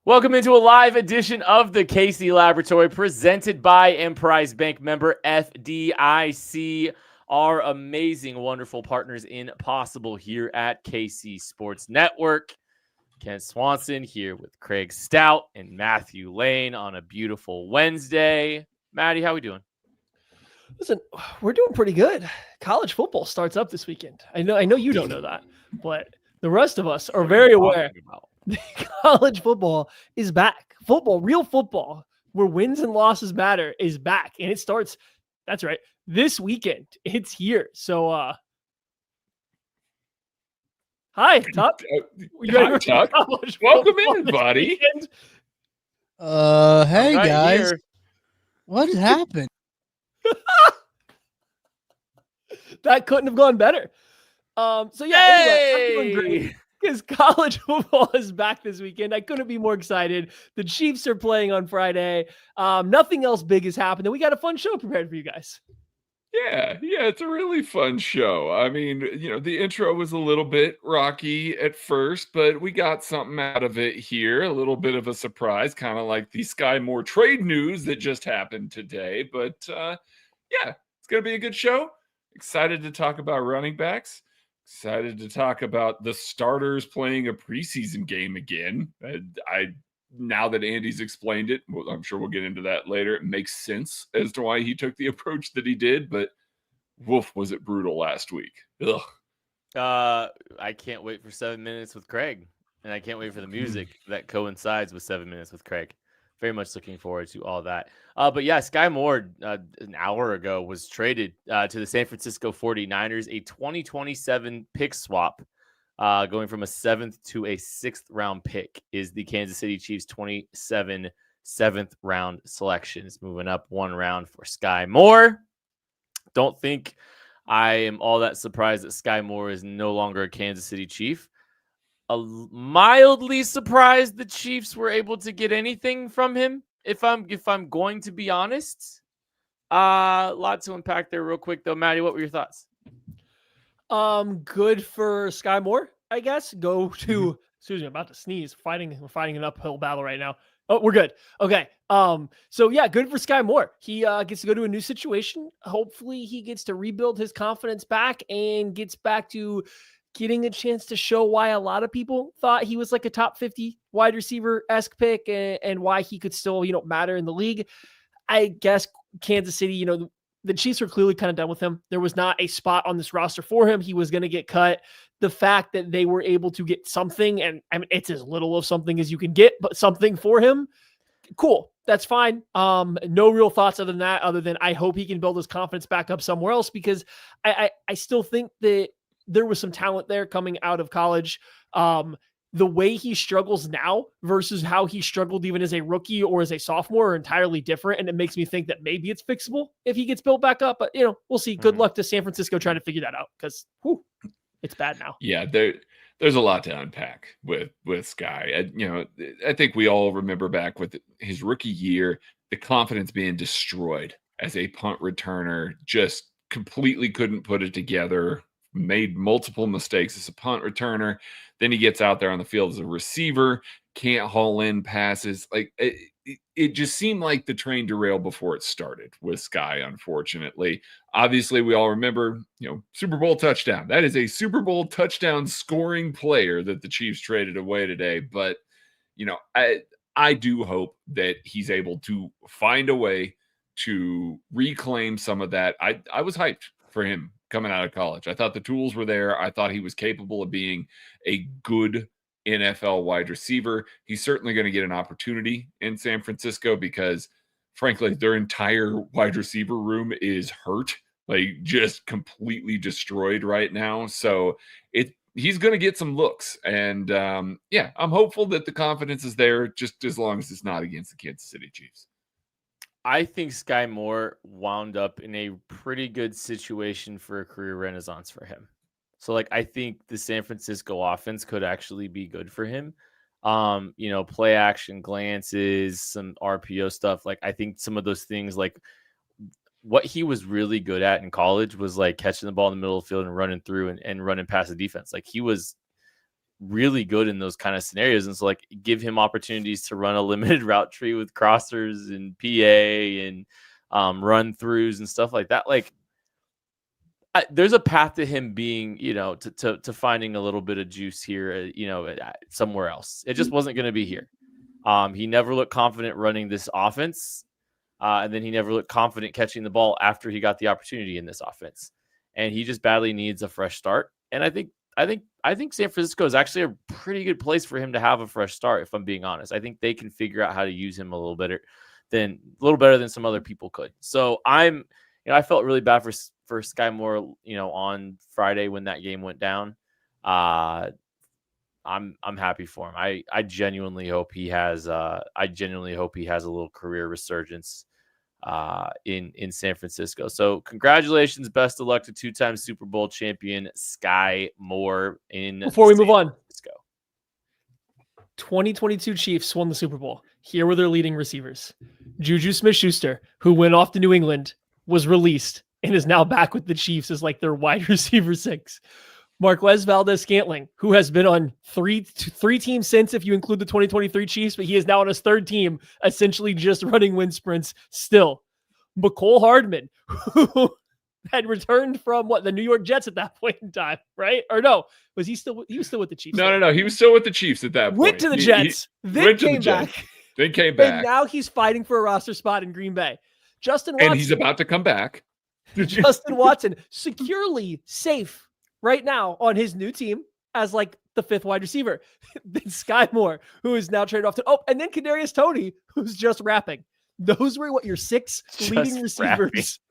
Welcome into a live edition of the KC Laboratory presented by Emprise Bank, member FDIC, our amazing, wonderful partners in Possible here at KC Sports Network. Ken Swanson here with Craig Stout and Matthew Lane on a beautiful Wednesday. Maddie, how we doing? Listen, we're doing pretty good. College football starts up this weekend. I know you don't know that, but the rest of us are very aware. College football is back. Football, real football, where wins and losses matter, is back. And it starts, that's right, this weekend. It's here. So, hi, Tuck. Hi, Tuck. Welcome in, buddy. Hey, right guys. Here. What happened? That couldn't have gone better. So, yeah, anyway, I'm doing great. Because college football is back this weekend. I couldn't be more excited. The Chiefs are playing on Friday. Nothing else big has happened. And we got a fun show prepared for you guys. Yeah, it's a really fun show. I mean, the intro was a little bit rocky at first, but we got something out of it here. A little bit of a surprise, kind of like the Sky Moore trade news that just happened today. But yeah, it's going to be a good show. Excited to talk about running backs. Excited to talk about the starters playing a preseason game again. Now that Andy's explained it, I'm sure we'll get into that later. It makes sense as to why he took the approach that he did, but woof, was it brutal last week. Ugh. I can't wait for 7 minutes with Craig, and I can't wait for the music that coincides with 7 minutes with Craig. Very much looking forward to all that. But yeah, Sky Moore an hour ago was traded to the San Francisco 49ers, a 2027 pick swap, going from a 7th to a 6th round pick is the Kansas City Chiefs 27 7th round selection. It's moving up 1 round for Sky Moore. Don't think I am all that surprised that Sky Moore is no longer a Kansas City Chief. Mildly surprised the Chiefs were able to get anything from him. If I'm going to be honest, a lot to unpack there real quick though. Maddie, what were your thoughts? Good for Sky Moore, I guess. Excuse me, I'm about to sneeze. We're fighting an uphill battle right now. Oh, we're good. Okay. So yeah, good for Sky Moore. He gets to go to a new situation. Hopefully he gets to rebuild his confidence back and gets back to getting a chance to show why a lot of people thought he was like a top 50 wide receiver-esque pick and why he could still, matter in the league. I guess Kansas City, the Chiefs were clearly kind of done with him. There was not a spot on this roster for him. He was going to get cut. The fact that they were able to get something, and I mean, it's as little of something as you can get, but something for him, cool. That's fine. No real thoughts other than I hope he can build his confidence back up somewhere else, because I still think that there was some talent there coming out of college. The way he struggles now versus how he struggled even as a rookie or as a sophomore are entirely different. And it makes me think that maybe it's fixable if he gets built back up. But, we'll see. Good luck to San Francisco trying to figure that out, because it's bad now. Yeah, there's a lot to unpack with Sky. I think we all remember back with his rookie year, the confidence being destroyed as a punt returner, just completely couldn't put it together. Made multiple mistakes as a punt returner. Then he gets out there on the field as a receiver, can't haul in passes. Like it just seemed like the train derailed before it started with Sky, unfortunately. Obviously, we all remember, Super Bowl touchdown. That is a Super Bowl touchdown scoring player that the Chiefs traded away today. But, I do hope that he's able to find a way to reclaim some of that. I was hyped for him coming out of college. I thought the tools were there. I thought he was capable of being a good NFL wide receiver. He's certainly going to get an opportunity in San Francisco because, frankly, their entire wide receiver room is hurt, like just completely destroyed right now. So he's going to get some looks. And I'm hopeful that the confidence is there, just as long as it's not against the Kansas City Chiefs. I think Sky Moore wound up in a pretty good situation for a career renaissance for him. So, I think the San Francisco offense could actually be good for him. Play action glances, some RPO stuff. I think some of those things, what he was really good at in college was catching the ball in the middle of the field and running through and running past the defense. He was really good in those kind of scenarios. And so like give him opportunities to run a limited route tree with crossers and PA and run throughs and stuff like that. Like there's a path to him being, to finding a little bit of juice here, somewhere else. It just wasn't going to be here. He never looked confident running this offense. And then he never looked confident catching the ball after he got the opportunity in this offense. And he just badly needs a fresh start. And I think San Francisco is actually a pretty good place for him to have a fresh start, if I'm being honest. I think they can figure out how to use him a little better than some other people could. So I felt really bad for Sky Moore, on Friday when that game went down. I'm happy for him. I genuinely hope he has a little career resurgence in San Francisco. So congratulations, best of luck to two-time Super Bowl champion Sky Moore Before we move on, Francisco. 2022 Chiefs won the Super Bowl. Here were their leading receivers. Juju Smith-Schuster, who went off to New England, was released and is now back with the Chiefs as like their wide receiver 6. Marquez Valdez-Scantling, who has been on three teams since, if you include the 2023 Chiefs, but he is now on his 3rd team, essentially just running wind sprints still. McCole Hardman, who had returned from the New York Jets at that point in time, right? Or no, he was still with the Chiefs. No. He was still with the Chiefs at that point. Went to the Jets, then came back. Then came back. And now he's fighting for a roster spot in Green Bay. Justin Watson. And he's about to come back. Justin Watson, securely safe right now on his new team as like the 5th wide receiver. Then Sky Moore, who is now traded off to and then Kadarius Toney, who's just rapping. Those were your 6 leading receivers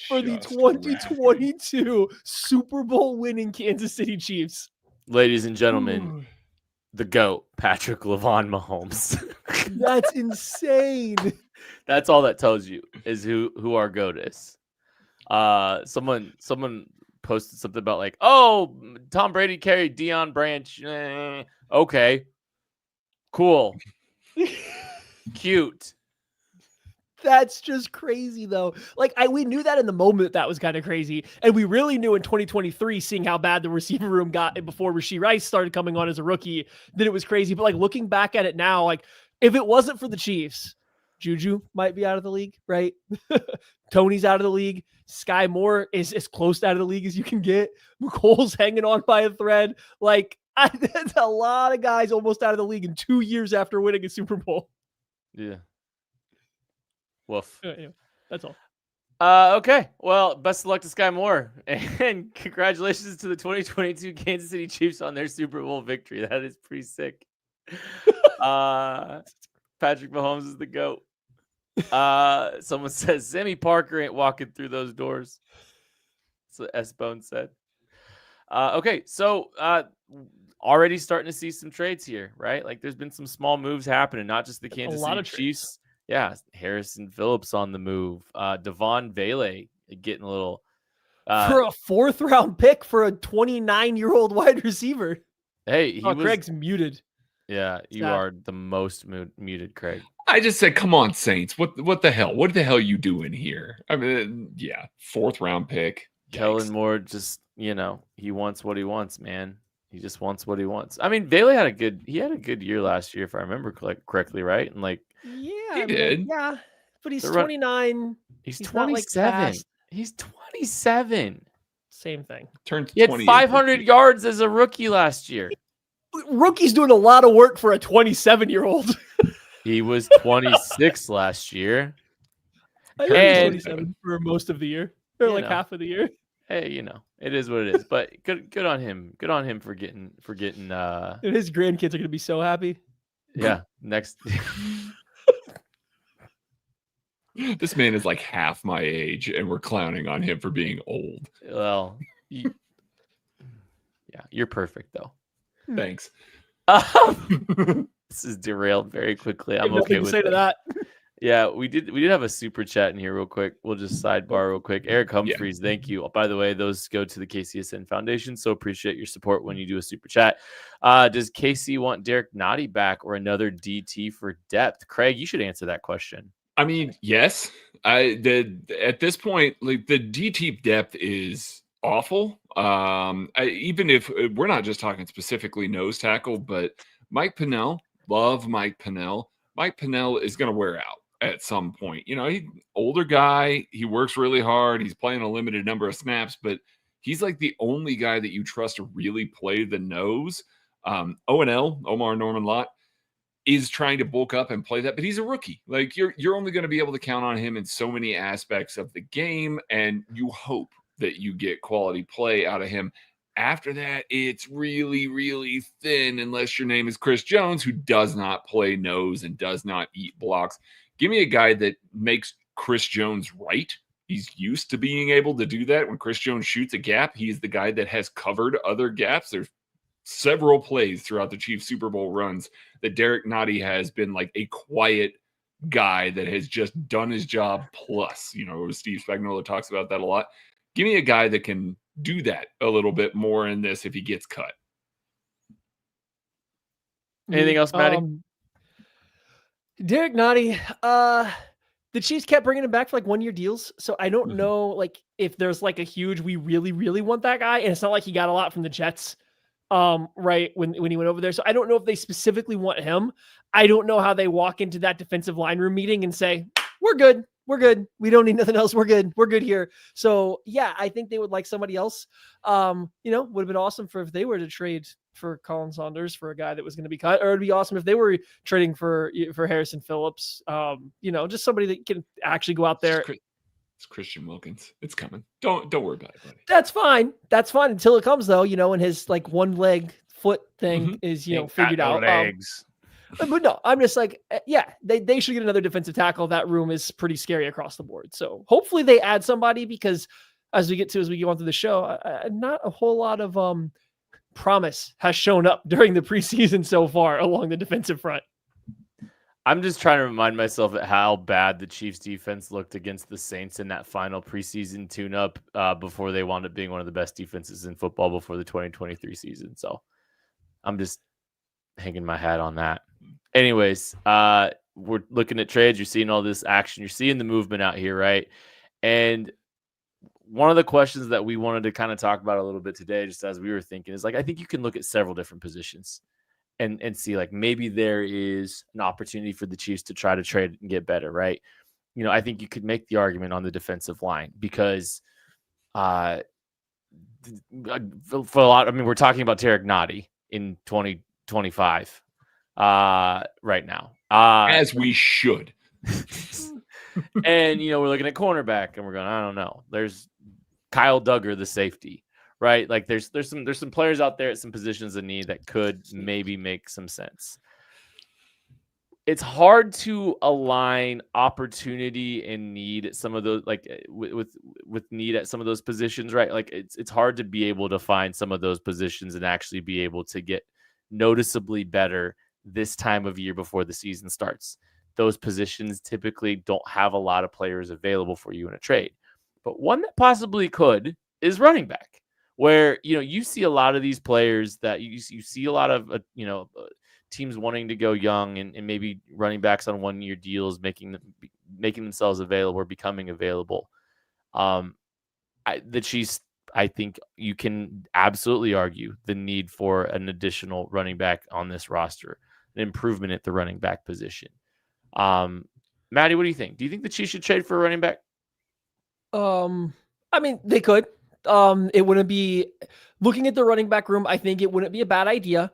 for the 2022 Super Bowl winning Kansas City Chiefs. Ladies and gentlemen, the GOAT, Patrick LaVon Mahomes. That's insane. That's all that tells you is who our GOAT is. Someone posted something about like, oh, Tom Brady carried Deion Branch. Okay, cool, cute. That's just crazy, though. Like, we knew that in the moment that was kind of crazy. And we really knew in 2023, seeing how bad the receiver room got before Rashee Rice started coming on as a rookie, that it was crazy. But like looking back at it now, like if it wasn't for the Chiefs, Juju might be out of the league, right? Tony's out of the league. Sky Moore is as close out of the league as you can get. McColl's hanging on by a thread. Like, that's a lot of guys almost out of the league in 2 years after winning a Super Bowl. Yeah. Woof. Yeah, that's all. Okay. Well, best of luck to Sky Moore. And congratulations to the 2022 Kansas City Chiefs on their Super Bowl victory. That is pretty sick. Patrick Mahomes is the GOAT. Someone says Sammy Parker ain't walking through those doors. That's what S-Bone said. Okay, so already starting to see some trades here, right? Like there's been some small moves happening, not just the Kansas City Chiefs. Yeah, Harrison Phillips on the move. Devon Vele getting a little for a 4th round pick for a 29-year-old wide receiver. Hey, Craig's muted. Yeah, you are the most muted, Craig. I just said, come on, Saints. What the hell? What the hell are you doing here? I mean, yeah, 4th round pick. Kellen Moore just, he wants what he wants, man. He just wants what he wants. I mean, Vele had a good year last year, if I remember correctly, right? And like, yeah, he did. Yeah, but he's 29. He's 27. He's 27. Same thing. Turned. He had 500 yards as a rookie last year. Rookie's doing a lot of work for a 27-year-old. He was 26 last year. I heard 27 for most of the year, or like half of the year. Hey, it is what it is. But good on him. Good on him for getting. And his grandkids are going to be so happy. Yeah. Next. This man is like half my age, and we're clowning on him for being old. Well, yeah, you're perfect though. Thanks. This is derailed very quickly. I'm okay with say to that. Yeah, we did have a super chat in here real quick. We'll just sidebar real quick. Eric Humphreys, Thank you. By the way, those go to the KCSN Foundation, so appreciate your support when you do a super chat. Does KC want Derek Nottie back or another DT for depth? Craig, you should answer that question. I mean, yes. At this point, like the DT depth is awful. Even if we're not just talking specifically nose tackle, but Mike Pennell, love Mike Pennell. Mike Pennell is going to wear out at some point. You know, he's an older guy. He works really hard. He's playing a limited number of snaps, but he's like the only guy that you trust to really play the nose. O&L, Omar Norman Lott, is trying to bulk up and play that, but he's a rookie. Like you're only going to be able to count on him in so many aspects of the game, and you hope that you get quality play out of him. After that, it's really, really thin unless your name is Chris Jones, who does not play nose and does not eat blocks. Give me a guy that makes Chris Jones right. He's used to being able to do that. When Chris Jones shoots a gap, he's the guy that has covered other gaps. There's several plays throughout the Chiefs Super Bowl runs that Derek Nottie has been like a quiet guy that has just done his job plus. You know, Steve Spagnuolo talks about that a lot. Give me a guy that can do that a little bit more in this if he gets cut. Anything else, Maddie? Derek Nottie, the Chiefs kept bringing him back for like 1-year deals. So I don't know like if there's like a huge, we really, really want that guy. And it's not like he got a lot from the Jets, right, when he went over there. So I don't know if they specifically want him. I don't know how they walk into that defensive line room meeting and say, we're good. We're good. We don't need nothing else. We're good. We're good here. So yeah, I think they would like somebody else. You know, would have been awesome if they were to trade for Colin Saunders for a guy that was going to be cut, or it'd be awesome if they were trading for Harrison Phillips. You know, just somebody that can actually go out there. It's Christian Wilkins. It's coming. Don't worry about it, buddy. That's fine. That's fine until it comes though, you know, and his like one leg foot thing is, you know, figured out. Legs. But no, I'm just like, yeah, they should get another defensive tackle. That room is pretty scary across the board. So hopefully they add somebody, because as we go on through the show, not a whole lot of promise has shown up during the preseason so far along the defensive front. I'm just trying to remind myself of how bad the Chiefs defense looked against the Saints in that final preseason tune-up before they wound up being one of the best defenses in football before the 2023 season. So I'm just hanging my hat on that. Anyways, we're looking at trades. You're seeing all this action. You're seeing the movement out here, right? And one of the questions that we wanted to kind of talk about a little bit today, just as we were thinking, is like, I think you can look at several different positions and see like maybe there is an opportunity for the Chiefs to try to trade and get better, right? You know, I think you could make the argument on the defensive line because for a lot, I mean, we're talking about Derek Nottie in 2025 right now. As we should. And, you know, we're looking at cornerback and we're going, I don't know. There's Kyle Duggar, the safety, right? Like there's some players out there at some positions of need that could maybe make some sense. It's hard to align opportunity and need at some of those, like with need at some of those positions, right? Like it's hard to be able to find some of those positions and actually be able to get noticeably better this time of year before the season starts. Those positions typically don't have a lot of players available for you in a trade. But one that possibly could is running back, where, you know, you see a lot of these players that you see a lot of, teams wanting to go young and maybe running backs on 1-year deals, making themselves available or becoming available. The Chiefs, I think you can absolutely argue the need for an additional running back on this roster, an improvement at the running back position. Maddie, what do you think? Do you think the Chiefs should trade for a running back? I mean, they could. It wouldn't be, looking at the running back room, I think it wouldn't be a bad idea.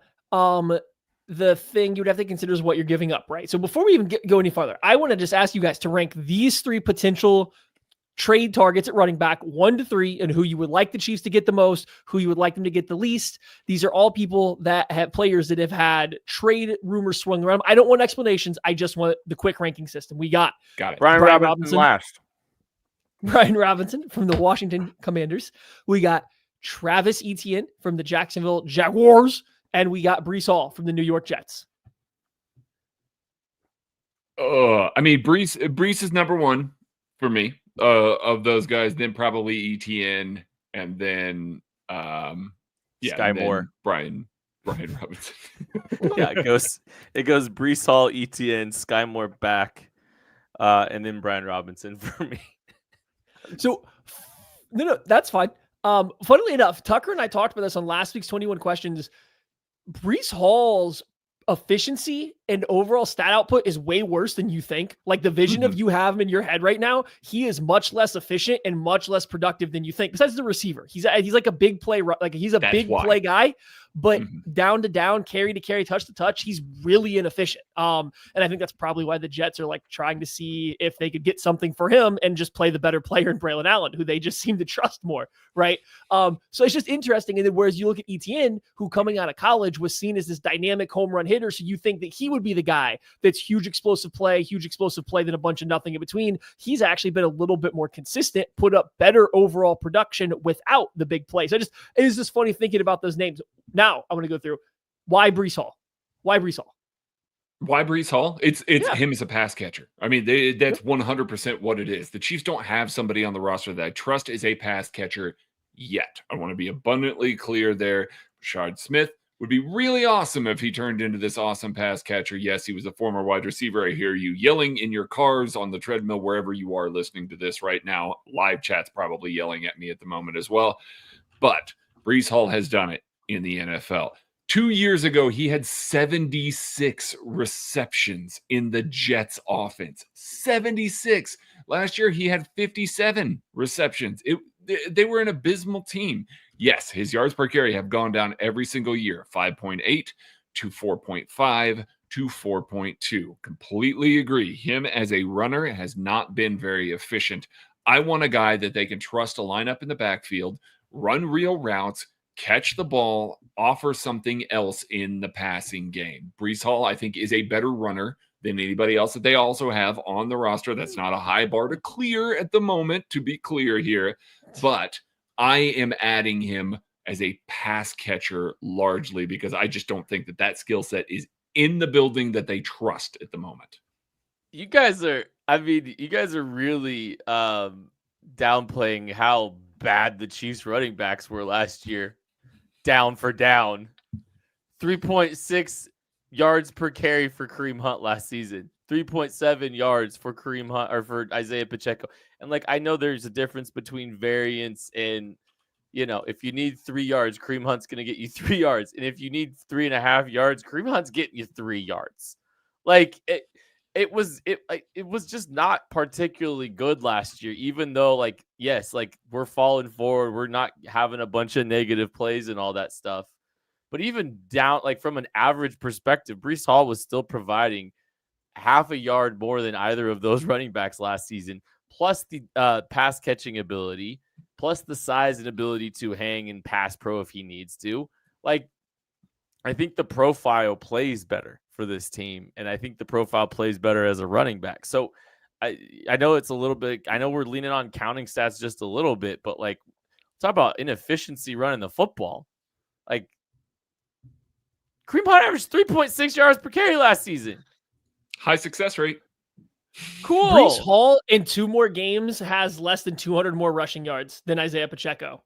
The thing you would have to consider is what you're giving up, right? So before we even go any farther, I want to just ask you guys to rank these 3 potential trade targets at running back 1 to 3, and who you would like the Chiefs to get the most, who you would like them to get the least. These are all people that have players that have had trade rumors swung around. I don't want explanations. I just want the quick ranking system. We got it. Brian Robinson last. Brian Robinson from the Washington Commanders. We got Travis Etienne from the Jacksonville Jaguars. And we got Breece Hall from the New York Jets. I mean, Breece is number 1 for me of those guys. Then probably ETN, and then Sky Moore, Brian Robinson. Yeah, it goes Breece Hall, ETN, Sky Moore back, and then Brian Robinson for me. So no, that's fine. Funnily enough, Tucker and I talked about this on last week's 21 Questions. Breece Hall's efficiency and overall stat output is way worse than you think. Like the vision of you have him in your head right now, he is much less efficient and much less productive than you think. Besides the receiver, he's like a big play, like he's a big play guy, but down to down, carry to carry, touch to touch, he's really inefficient. And I think that's probably why the Jets are like trying to see if they could get something for him and just play the better player in Braylon Allen, who they just seem to trust more, right? So it's just interesting. And then whereas you look at Etienne, who coming out of college was seen as this dynamic home run hitter, so you think that he would be the guy that's huge explosive play, then a bunch of nothing in between. He's actually been a little bit more consistent, put up better overall production without the big plays. It is just funny thinking about those names. Now I'm going to go through why Breece Hall. Why Breece Hall? Why Breece Hall? It's him as a pass catcher. I mean, that's 100% what it is. The Chiefs don't have somebody on the roster that I trust as a pass catcher yet. I want to be abundantly clear there. Rashard Smith would be really awesome if he turned into this awesome pass catcher. Yes, he was a former wide receiver. I hear you yelling in your cars, on the treadmill, wherever you are listening to this right now. Live chat's probably yelling at me at the moment as well. But Breece Hall has done it in the NFL. 2 years ago, he had 76 receptions in the Jets offense. 76. Last year, he had 57 receptions. They were an abysmal team. Yes, his yards per carry have gone down every single year. 5.8 to 4.5 to 4.2. Completely agree. Him as a runner has not been very efficient. I want a guy that they can trust to line up in the backfield, run real routes, catch the ball, offer something else in the passing game. Breece Hall, I think, is a better runner than anybody else that they also have on the roster. That's not a high bar to clear at the moment, to be clear here. But I am adding him as a pass catcher largely because I just don't think that skill set is in the building that they trust at the moment. You guys are really downplaying how bad the Chiefs running backs were last year. Down for down. 3.6 yards per carry for Kareem Hunt last season. 3.7 yards for Kareem Hunt or for Isaiah Pacheco. And I know there's a difference between variance and, if you need 3 yards, Kareem Hunt's going to get you 3 yards. And if you need 3.5 yards, Kareem Hunt's getting you 3 yards. It was just not particularly good last year, even though yes, we're falling forward. We're not having a bunch of negative plays and all that stuff. But even down, from an average perspective, Breece Hall was still providing half a yard more than either of those running backs last season, plus the pass catching ability, plus the size and ability to hang and pass pro if he needs to. I think the profile plays better for this team, and I think the profile plays better as a running back. So I know it's a little bit, I know we're leaning on counting stats just a little bit, but talk about inefficiency running the football. Kareem Hunt averaged 3.6 yards per carry last season. High success rate. Cool. Breece Hall in 2 more games has less than 200 more rushing yards than Isaiah Pacheco.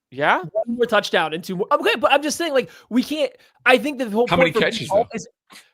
Yeah, 1 more touchdown and 2 more. Okay, but I'm just saying, we can't. I think the whole How point many for catches, Breece Hall though? is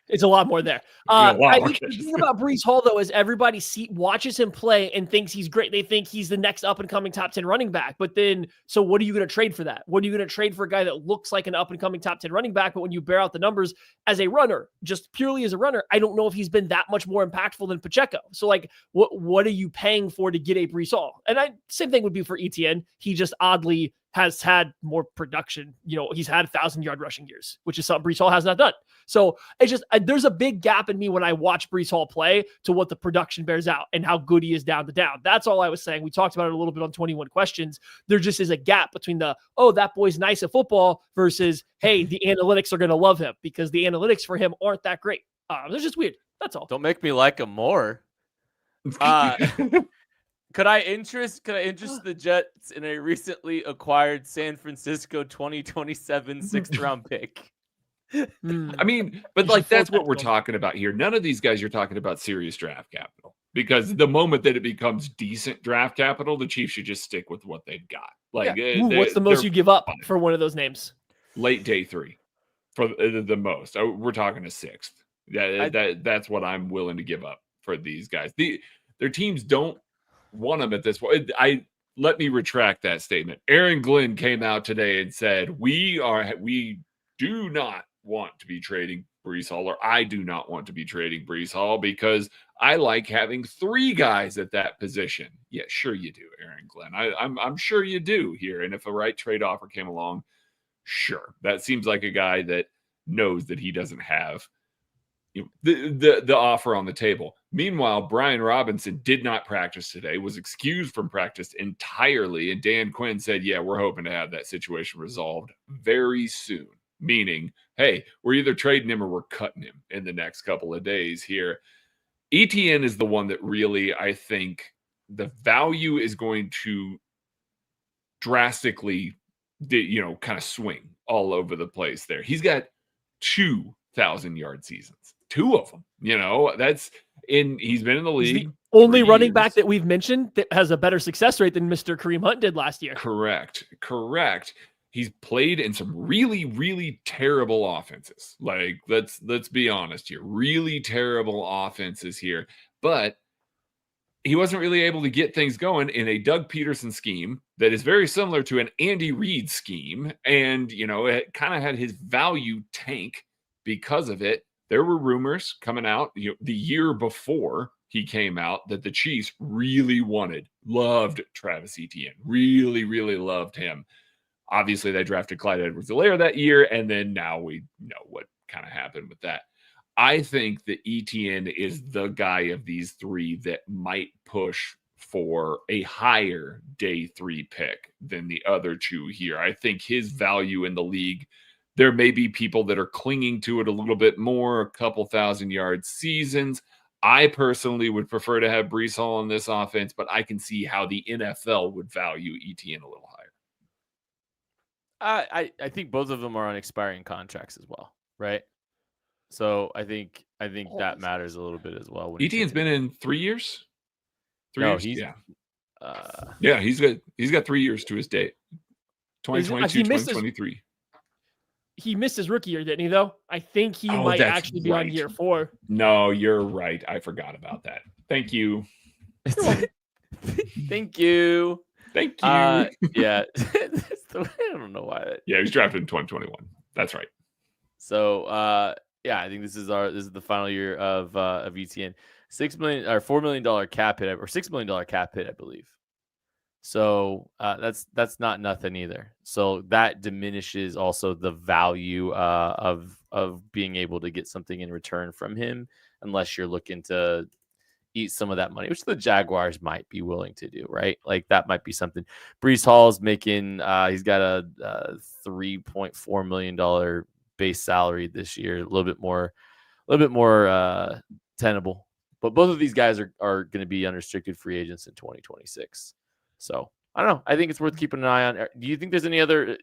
it's a lot more there. Yeah, I think the thing about Breece Hall, though, is everybody watches him play and thinks he's great. They think he's the next up-and-coming top 10 running back. But then, so what are you going to trade for that? What are you going to trade for a guy that looks like an up-and-coming top 10 running back? But when you bear out the numbers as a runner, just purely as a runner, I don't know if he's been that much more impactful than Pacheco. So, what are you paying for to get a Breece Hall? And same thing would be for Etienne. He just oddly has had more production. He's had 1,000-yard rushing years, which is something Breece Hall has not done. So it's just, there's a big gap in me when I watch Breece Hall play to what the production bears out and how good he is down to down. That's all I was saying. We talked about it a little bit on 21 Questions. There just is a gap between that boy's nice at football versus, hey, the analytics are going to love him, because the analytics for him aren't that great. They're just weird. That's all. Don't make me like him more. Could I interest the Jets in a recently acquired San Francisco 2027 6th round pick? I mean, but that's what we're talking about here. None of these guys, you're talking about serious draft capital, because the moment that it becomes decent draft capital, the Chiefs should just stick with what they've got. What's the most you give up for one of those names? Late day 3 for the most. We're talking a 6th. That's what I'm willing to give up for these guys. Their teams don't want them at this point. let me retract that statement. Aaron Glenn came out today and said, we do not want to be trading Breece Hall, or I do not want to be trading Breece Hall because I like having 3 guys at that position. Yeah, sure you do, Aaron Glenn. I'm sure you do here. And if a right trade offer came along, sure. That seems like a guy that knows that he doesn't have the offer on the table. Meanwhile, Brian Robinson did not practice today, was excused from practice entirely. And Dan Quinn said, yeah, we're hoping to have that situation resolved very soon. Meaning, hey, we're either trading him or we're cutting him in the next couple of days here. ETN is the one that really, I think, the value is going to drastically, kind of swing all over the place there. He's got 2,000-yard seasons. 2 of them, he's been in the league. He's the only running back that we've mentioned that has a better success rate than Mr. Kareem Hunt did last year. Correct. He's played in some really, really terrible offenses. Like, let's be honest here. Really terrible offenses here. But he wasn't really able to get things going in a Doug Peterson scheme that is very similar to an Andy Reid scheme. And, it kind of had his value tank because of it. There were rumors coming out the year before he came out that the Chiefs really loved Travis Etienne, really, really loved him. Obviously, they drafted Clyde Edwards-Helaire that year, and then now we know what kind of happened with that. I think that Etienne is the guy of these 3 that might push for a higher day 3 pick than the other 2 here. I think his value in the league, there may be people that are clinging to it a little bit more, a couple 1,000-yard seasons. I personally would prefer to have Breece Hall in this offense, but I can see how the NFL would value Etienne a little higher. I think both of them are on expiring contracts as well, right? So I think that matters a little bit as well. Etienne's been in 3 years. 3 years? He's got 3 years to his date. 2022, 2023. He missed his rookie year, didn't he, though? I think he might actually be on year 4. No, you're right. I forgot about that. Thank you. Thank you. Thank you. Yeah. I don't know why. Yeah, he was drafted in 2021. That's right. So, I think this is the final year of ETN. $6 million or $4 million cap hit, or $6 million cap hit, I believe. So that's not nothing either. So that diminishes also the value of being able to get something in return from him, unless you're looking to eat some of that money, which the Jaguars might be willing to do, right? Like that might be something. Breece Hall's making he's got a $3.4 million base salary this year, a little bit more tenable. But both of these guys are going to be unrestricted free agents in 2026. So I don't know. I think it's worth keeping an eye on. Do you think there's any other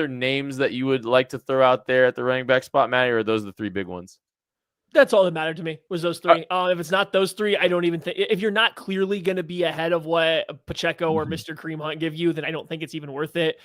names that you would like to throw out there at the running back spot, Matty, or are those the 3 big ones? That's all that mattered to me was those 3. If it's not those 3, I don't even think, if you're not clearly going to be ahead of what Pacheco or Mr. Kareem Hunt give you, then I don't think it's even worth it.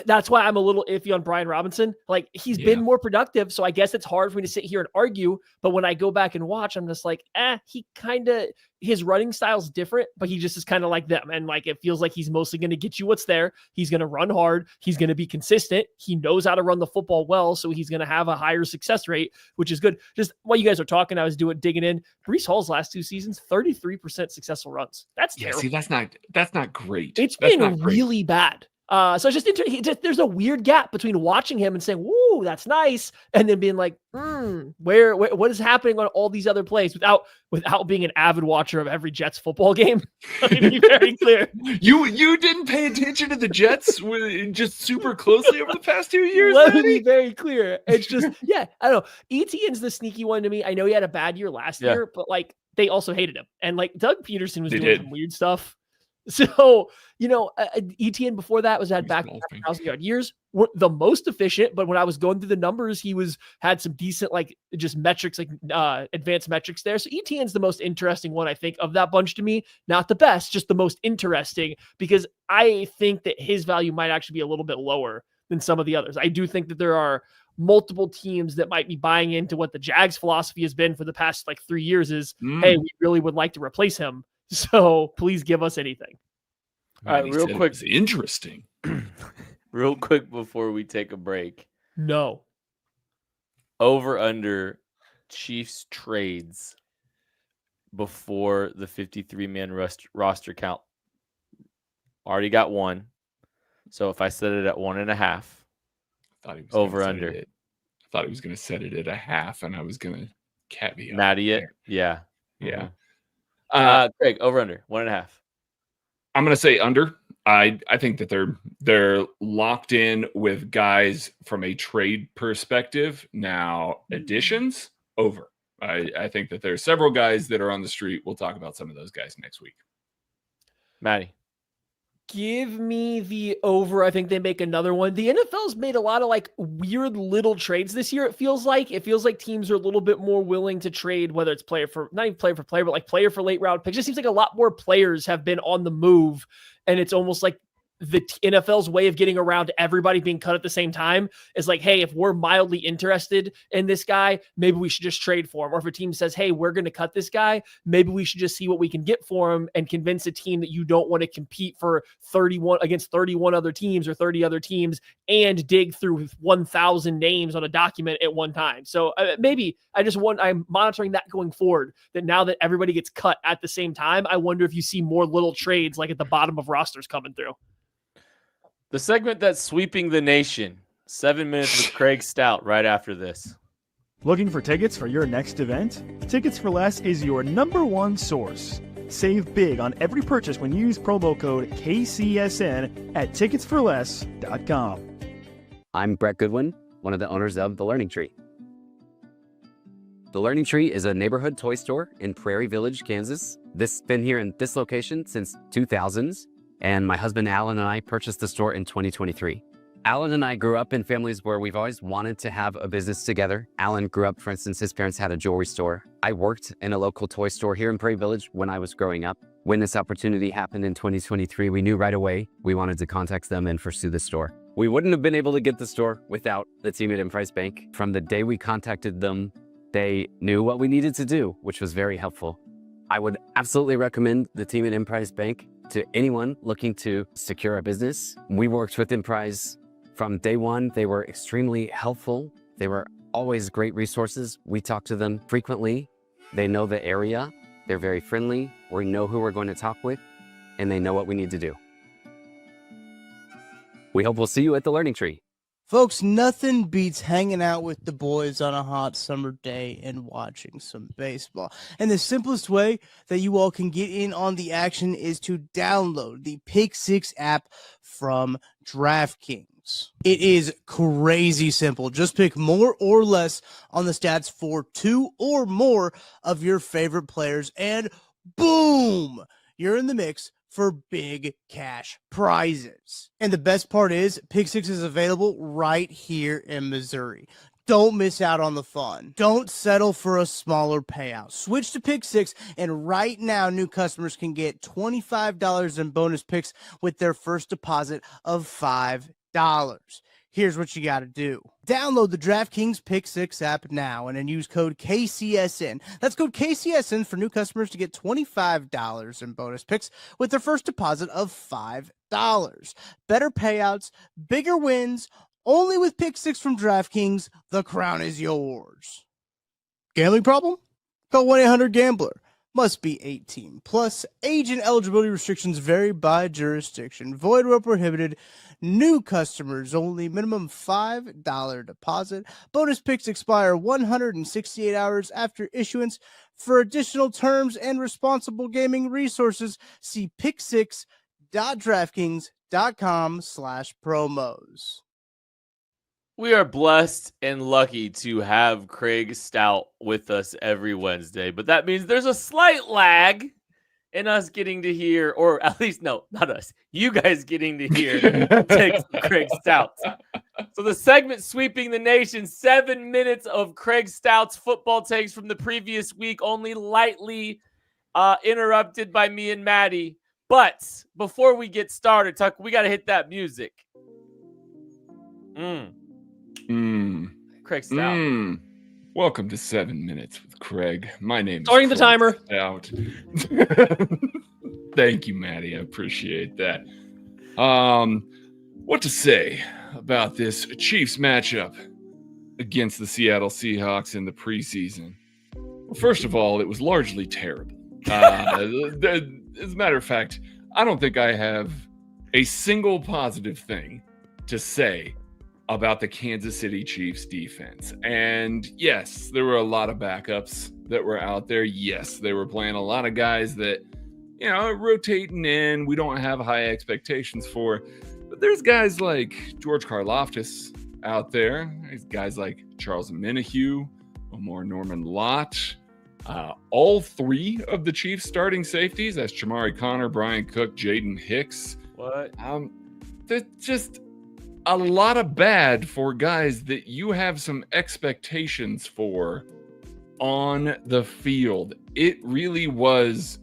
That's why I'm a little iffy on Brian Robinson. Like, he's been more productive, so I guess it's hard for me to sit here and argue. But when I go back and watch, I'm just like, he kind of, his running style's different, but he just is kind of like them. And like, it feels like he's mostly going to get you what's there. He's going to run hard. He's going to be consistent. He knows how to run the football well, so he's going to have a higher success rate, which is good. Just while you guys are talking, I was digging in. Breece Hall's last 2 seasons, 33% successful runs. That's terrible. See, that's not great. It's been really bad. So it's just there's a weird gap between watching him and saying, "Woo, that's nice," and then being like, where what is happening on all these other plays without being an avid watcher of every Jets football game. Let me be very clear. You didn't pay attention to the Jets just super closely over the past 2 years. Let me be very clear. It's just, I don't know. Etienne's the sneaky one to me. I know he had a bad year last year, but like they also hated him, and like Doug Peterson was doing some weird stuff. So, Etienne before that had back 1,000-yard years, were the most efficient. But when I was going through the numbers, he had some decent, just metrics, advanced metrics there. So Etienne's the most interesting one, I think, of that bunch to me. Not the best, just the most interesting, because I think that his value might actually be a little bit lower than some of the others. I do think that there are multiple teams that might be buying into what the Jags philosophy has been for the past 3 years is, hey, we really would like to replace him. So please give us anything. All right, He real said it quick. was interesting. Real quick before we take a break. No. Over under Chiefs trades before the 53-man roster count. Already got one. So if I set it at 1.5, I thought he was over gonna under. I thought he was going to set it at a half, and I was going to caveat. Matty it. Yeah. Yeah. Craig, over under 1.5. I'm going to say under. I think that they're locked in with guys from a trade perspective. Now, additions over. I think that there are several guys that are on the street. We'll talk about some of those guys next week. Matty. Give me the over. I think they make another one. The NFL's made a lot of like weird little trades this year. It feels like teams are a little bit more willing to trade, whether it's not even player for player, but like player for late round picks. It just seems like a lot more players have been on the move, and it's almost like the NFL's way of getting around everybody being cut at the same time is like, hey, if we're mildly interested in this guy, maybe we should just trade for him. Or if a team says, hey, we're going to cut this guy, maybe we should just see what we can get for him and convince a team that you don't want to compete for 31 against 31 other teams or 30 other teams and dig through 1,000 names on a document at one time. So maybe I'm monitoring that going forward, that now that everybody gets cut at the same time, I wonder if you see more little trades like at the bottom of rosters coming through. The segment that's sweeping the nation. 7 minutes with Craig Stout right after this. Looking for tickets for your next event? Tickets for Less is your #1 source. Save big on every purchase when you use promo code KCSN at ticketsforless.com. I'm Brett Goodwin, one of the owners of The Learning Tree. The Learning Tree is a neighborhood toy store in Prairie Village, Kansas. This has been here in this location since 2000s. And my husband, Alan, and I purchased the store in 2023. Alan and I grew up in families where we've always wanted to have a business together. Alan grew up, for instance, his parents had a jewelry store. I worked in a local toy store here in Prairie Village when I was growing up. When this opportunity happened in 2023, we knew right away we wanted to contact them and pursue the store. We wouldn't have been able to get the store without the team at Emprise Bank. From the day we contacted them, they knew what we needed to do, which was very helpful. I would absolutely recommend the team at Emprise Bank to anyone looking to secure a business. We worked with Emprise from day one. They were extremely helpful. They were always great resources. We talk to them frequently. They know the area. They're very friendly. We know who we're going to talk with, and they know what we need to do. We hope we'll see you at the Learning Tree. Folks, nothing beats hanging out with the boys on a hot summer day and watching some baseball. And the simplest way that you all can get in on the action is to download the Pick 6 app from DraftKings. It is crazy simple. Just pick more or less on the stats for 2 or more of your favorite players, and boom, you're in the mix for big cash prizes. And the best part is, Pick 6 is available right here in Missouri. Don't miss out on the fun. Don't settle for a smaller payout. Switch to Pick 6, and right now, new customers can get $25 in bonus picks with their first deposit of $5. Here's what you got to do. Download the DraftKings Pick 6 app now and then use code KCSN. That's code KCSN for new customers to get $25 in bonus picks with their first deposit of $5. Better payouts, bigger wins, only with Pick 6 from DraftKings. The crown is yours. Gambling problem? Call 1-800-GAMBLER. Must be 18 plus. Age and eligibility restrictions vary by jurisdiction. Void where prohibited. New customers only. Minimum $5 deposit. Bonus picks expire 168 hours after issuance. For additional terms and responsible gaming resources, see pick6.draftkings.com/promos. We are blessed and lucky to have Craig Stout with us every Wednesday, but that means there's a slight lag in us getting to hear, or at least, no, not us, you guys getting to hear takes from Craig Stout. So the segment sweeping the nation, 7 minutes of Craig Stout's football takes from the previous week, only lightly interrupted by me and Maddie. But before we get started, Tuck, we got to hit that music. Craig Stout. Welcome to 7 Minutes with Craig. My name is Starting the Craig timer. Stout. Thank you, Maddie. I appreciate that. What to say about this Chiefs matchup against the Seattle Seahawks in the preseason? Well, first of all, it was largely terrible. As a matter of fact, I don't think I have a single positive thing to say about the Kansas City Chiefs defense. And yes, there were a lot of backups that were out there. Yes, they were playing a lot of guys that, rotating in, we don't have high expectations for. But there's guys like George Karlaftis out there. There's guys like Charles Omenihu, Omar Norman Lott. All three of the Chiefs starting safeties, that's Jamari Connor, Brian Cook, Jaden Hicks. What? There's just a lot of bad for guys that you have some expectations for on the field. It really was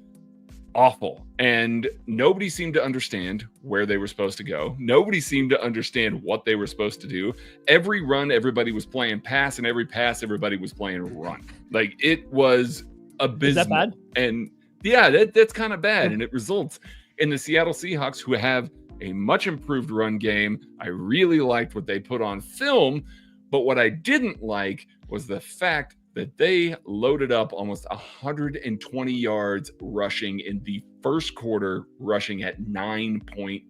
awful. And nobody seemed to understand where they were supposed to go. Nobody seemed to understand what they were supposed to do. Every run, everybody was playing pass, and every pass, everybody was playing run. Like, it was abysmal. Is that bad? And yeah, that's kind of bad. And it results in the Seattle Seahawks, who have a much improved run game. I really liked what they put on film, but what I didn't like was the fact that they loaded up almost 120 yards rushing in the first quarter, rushing at 9.2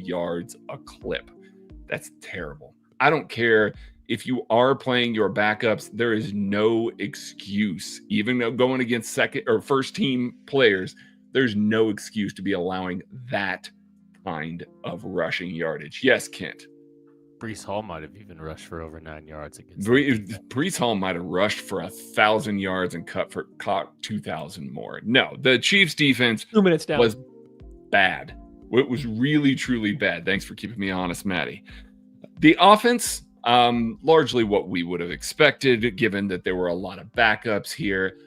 yards a clip. That's terrible. I don't care if you are playing your backups, there is no excuse. Even though going against second or first team players, there's no excuse to be allowing that kind of rushing yardage. Yes, Kent. Brees Hall might have even rushed for over 9 yards against. Brees Hall might have rushed for 1,000 yards and caught 2,000 more. No, the Chiefs defense 2 minutes down was bad. It was really, truly bad. Thanks for keeping me honest, Maddie. The offense, largely what we would have expected, given that there were a lot of backups here.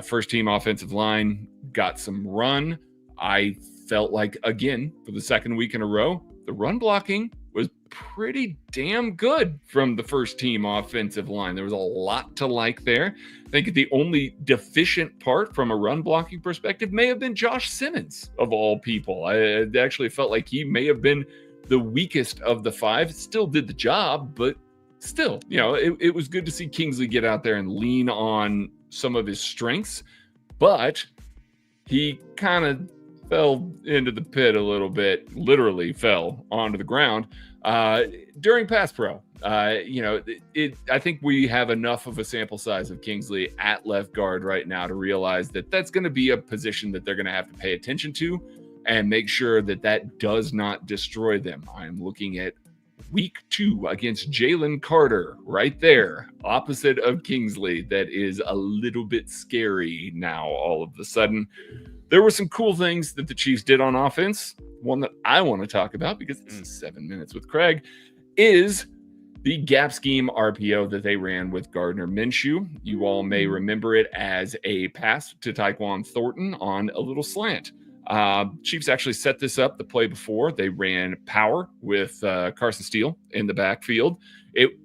First team offensive line got some run. I felt like, again, for the second week in a row, the run blocking was pretty damn good from the first team offensive line. There was a lot to like there. I think the only deficient part from a run blocking perspective may have been Josh Simmons, of all people. I actually felt like he may have been the weakest of the five. Still did the job, but still, it was good to see Kingsley get out there and lean on some of his strengths, but he kind of fell into the pit a little bit, literally fell onto the ground during pass pro. I think we have enough of a sample size of Kingsley at left guard right now to realize that that's going to be a position that they're going to have to pay attention to and make sure that that does not destroy them. I'm looking at week 2 against Jalen Carter right there, opposite of Kingsley. That is a little bit scary now all of a sudden. There were some cool things that the Chiefs did on offense. One that I want to talk about, because this is 7 minutes with Craig, is the gap scheme RPO that they ran with Gardner Minshew. You all may remember it as a pass to Tyquan Thornton on a little slant. Chiefs actually set this up the play before. They ran power with Carson Steele in the backfield. It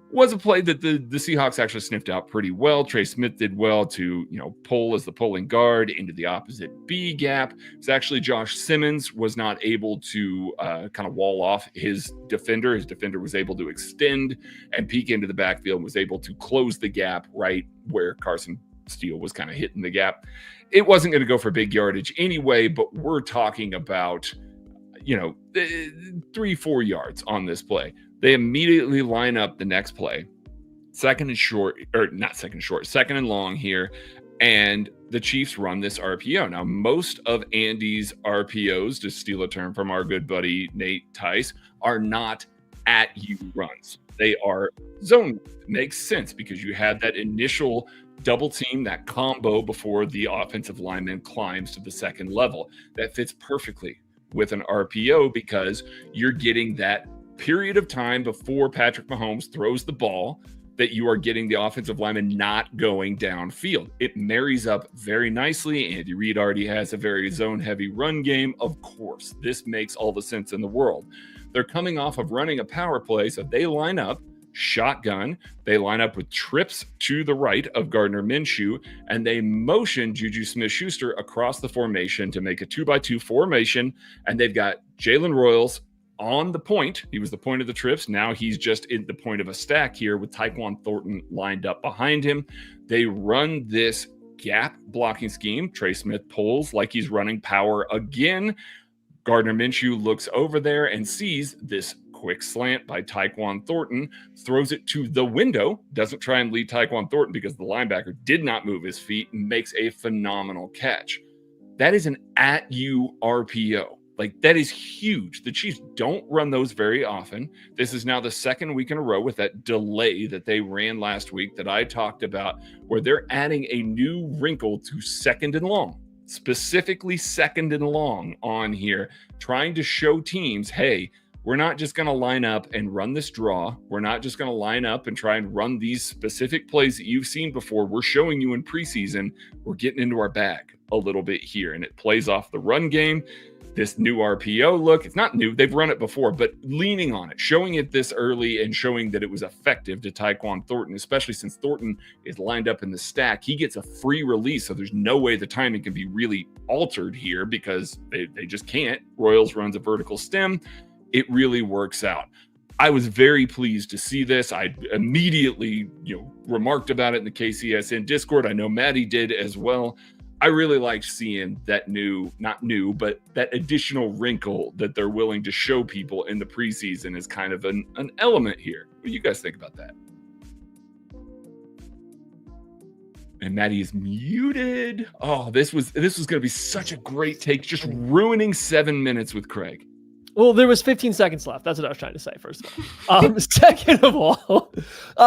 was a play that the Seahawks actually sniffed out pretty well. Trey Smith did well to, pull as the pulling guard into the opposite B gap. It's actually Josh Simmons was not able to kind of wall off his defender. His defender was able to extend and peek into the backfield and was able to close the gap right where Carson Steele was kind of hitting the gap. It wasn't going to go for big yardage anyway, but we're talking about, 3-4 yards on this play. They immediately line up the next play, second and long here, and the Chiefs run this RPO. Now, most of Andy's RPOs, to steal a term from our good buddy Nate Tice, are not at you runs. They are zone. It makes sense because you had that initial double team, that combo before the offensive lineman climbs to the second level. That fits perfectly with an RPO because you're getting that period of time before Patrick Mahomes throws the ball that you are getting the offensive lineman not going downfield. It marries up very nicely. Andy Reid already has a very zone-heavy run game. Of course, this makes all the sense in the world. They're coming off of running a power play, so they line up. shotgun. They line up with trips to the right of Gardner Minshew, and they motion Juju Smith-Schuster across the formation to make a 2-by-2 formation. And they've got Jalen Royals on the point. He was the point of the trips. Now he's just in the point of a stack here with Tyquan Thornton lined up behind him. They run this gap blocking scheme. Trey Smith pulls like he's running power again. Gardner Minshew looks over there and sees this quick slant by Tyquan Thornton, throws it to the window, doesn't try and lead Tyquan Thornton because the linebacker did not move his feet, and makes a phenomenal catch. That is an at-you RPO. Like, that is huge. The Chiefs don't run those very often. This is now the second week in a row with that delay that they ran last week that I talked about, where they're adding a new wrinkle to second and long, specifically second and long on here, trying to show teams, hey, we're not just going to line up and run this draw. We're not just going to line up and try and run these specific plays that you've seen before. We're showing you in preseason, we're getting into our bag a little bit here, and it plays off the run game. This new RPO look, it's not new, they've run it before, but leaning on it, showing it this early and showing that it was effective to Tyquan Thornton, especially since Thornton is lined up in the stack. He gets a free release, so there's no way the timing can be really altered here because they just can't. Royals runs a vertical stem. It really works out. I was very pleased to see this. I immediately, remarked about it in the KCSN Discord. I know Maddie did as well. I really liked seeing that not new, but that additional wrinkle that they're willing to show people in the preseason as kind of an element here. What do you guys think about that? And Maddie is muted. Oh, this was going to be such a great take, just ruining 7 minutes with Craig. Well, there was 15 seconds left. That's what I was trying to say, first of all. Second of all,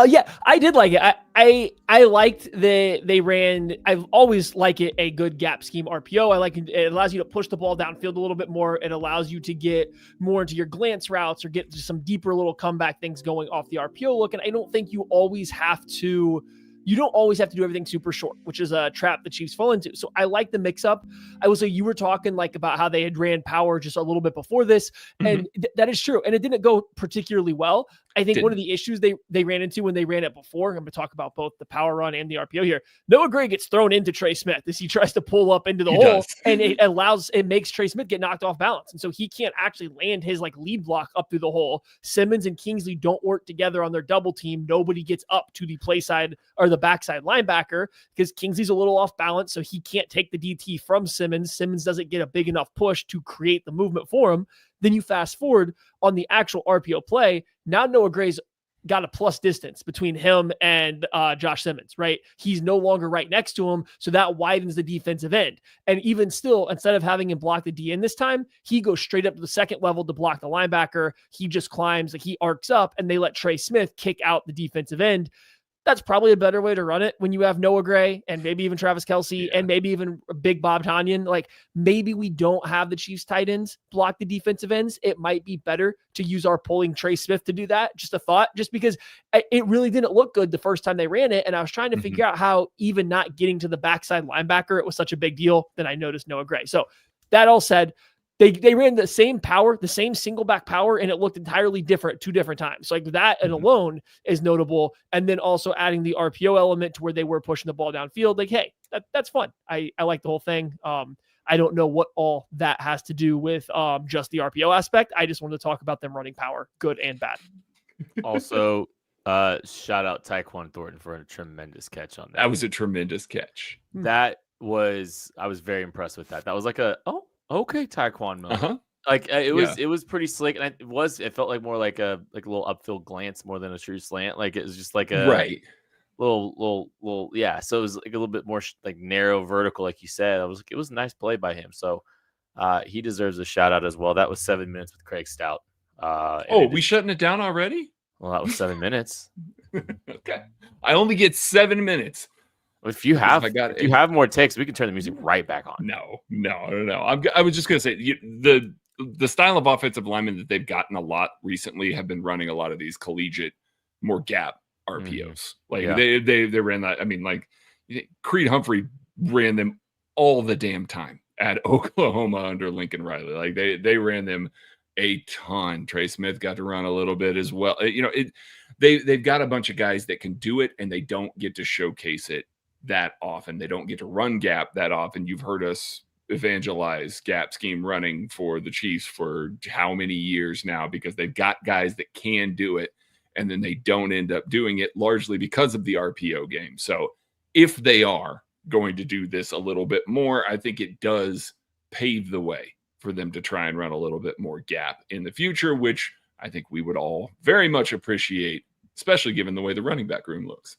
yeah, I did like it. I liked they ran. I've always liked it, a good gap scheme RPO. I like it. It allows you to push the ball downfield a little bit more. It allows you to get more into your glance routes or get just some deeper little comeback things going off the RPO look. And I don't think you always have to. You don't always have to do everything super short, which is a trap the Chiefs fall into. So I like the mix up. I will say you were talking like about how they had ran power just a little bit before this. And that is true. And it didn't go particularly well. I think one of the issues they ran into when they ran it before, I'm going to talk about both the power run and the RPO here. Noah Gray gets thrown into Trey Smith as he tries to pull up into the hole, and it makes Trey Smith get knocked off balance. And so he can't actually land his lead block up through the hole. Simmons and Kingsley don't work together on their double team. Nobody gets up to the play side or the backside linebacker because Kingsley's a little off balance. So he can't take the DT from Simmons. Simmons doesn't get a big enough push to create the movement for him. Then you fast forward on the actual RPO play. Now Noah Gray's got a plus distance between him and Josh Simmons, right? He's no longer right next to him. So that widens the defensive end. And even still, instead of having him block the DN this time, he goes straight up to the second level to block the linebacker. He just climbs, he arcs up, and they let Trey Smith kick out the defensive end. That's probably a better way to run it when you have Noah Gray and maybe even Travis Kelce and maybe even Big Bob Tonyan. Maybe we don't have the Chiefs tight ends block the defensive ends. It might be better to use our pulling Trey Smith to do that. Just a thought, just because it really didn't look good the first time they ran it. And I was trying to figure out how even not getting to the backside linebacker, it was such a big deal. Then I noticed Noah Gray. So that all said, They ran the same power, the same single back power, and it looked entirely different 2 different times. So that and alone is notable. And then also adding the RPO element to where they were pushing the ball downfield. Hey, that's fun. I like the whole thing. I don't know what all that has to do with just the RPO aspect. I just wanted to talk about them running power, good and bad. Also, shout out Tyquan Thornton for a tremendous catch on that. That was a tremendous catch. I was very impressed with that. That was okay, Tyquan moment. It was pretty slick, and it felt like more like a little upfield glance more than a true slant. It was just like a little yeah. So it was a little bit more narrow vertical, like you said. It was a nice play by him. So he deserves a shout out as well. That was 7 minutes with Craig Stout. We shutting it down already? Well, that was 7 minutes. Okay, I only get 7 minutes. If you have more takes, we can turn the music right back on. No. I was just going to say the style of offensive linemen that they've gotten a lot recently have been running a lot of these collegiate, more gap RPOs. They ran that. Creed Humphrey ran them all the damn time at Oklahoma under Lincoln Riley. They ran them a ton. Trey Smith got to run a little bit as well. they've got a bunch of guys that can do it, and they don't get to showcase it that often. They don't get to run gap that often. You've heard us evangelize gap scheme running for the Chiefs for how many years now, because they've got guys that can do it, and then they don't end up doing it largely because of the RPO game. So if they are going to do this a little bit more, I think it does pave the way for them to try and run a little bit more gap in the future, which I think we would all very much appreciate, especially given the way the running back room looks.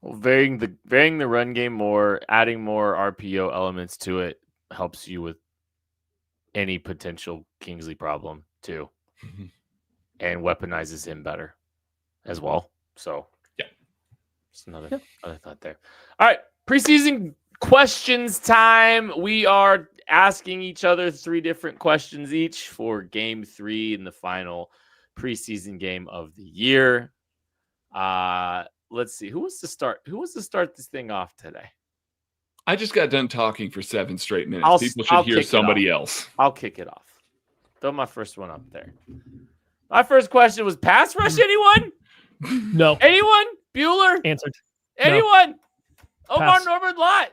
Well, varying the run game more, adding more RPO elements to it helps you with any potential Kingsley problem too, and weaponizes him better as well. So yeah, just another thought there. All right, preseason questions time. We are asking each other 3 different questions each for game 3 in the final preseason game of the year. Let's see. Who was to start this thing off today? I just got done talking for 7 straight minutes. People should hear somebody else. I'll kick it off. Throw my first one up there. My first question was pass rush anyone? No. Anyone? Bueller? Answered. Anyone? Omar Pass. Norbert Lott?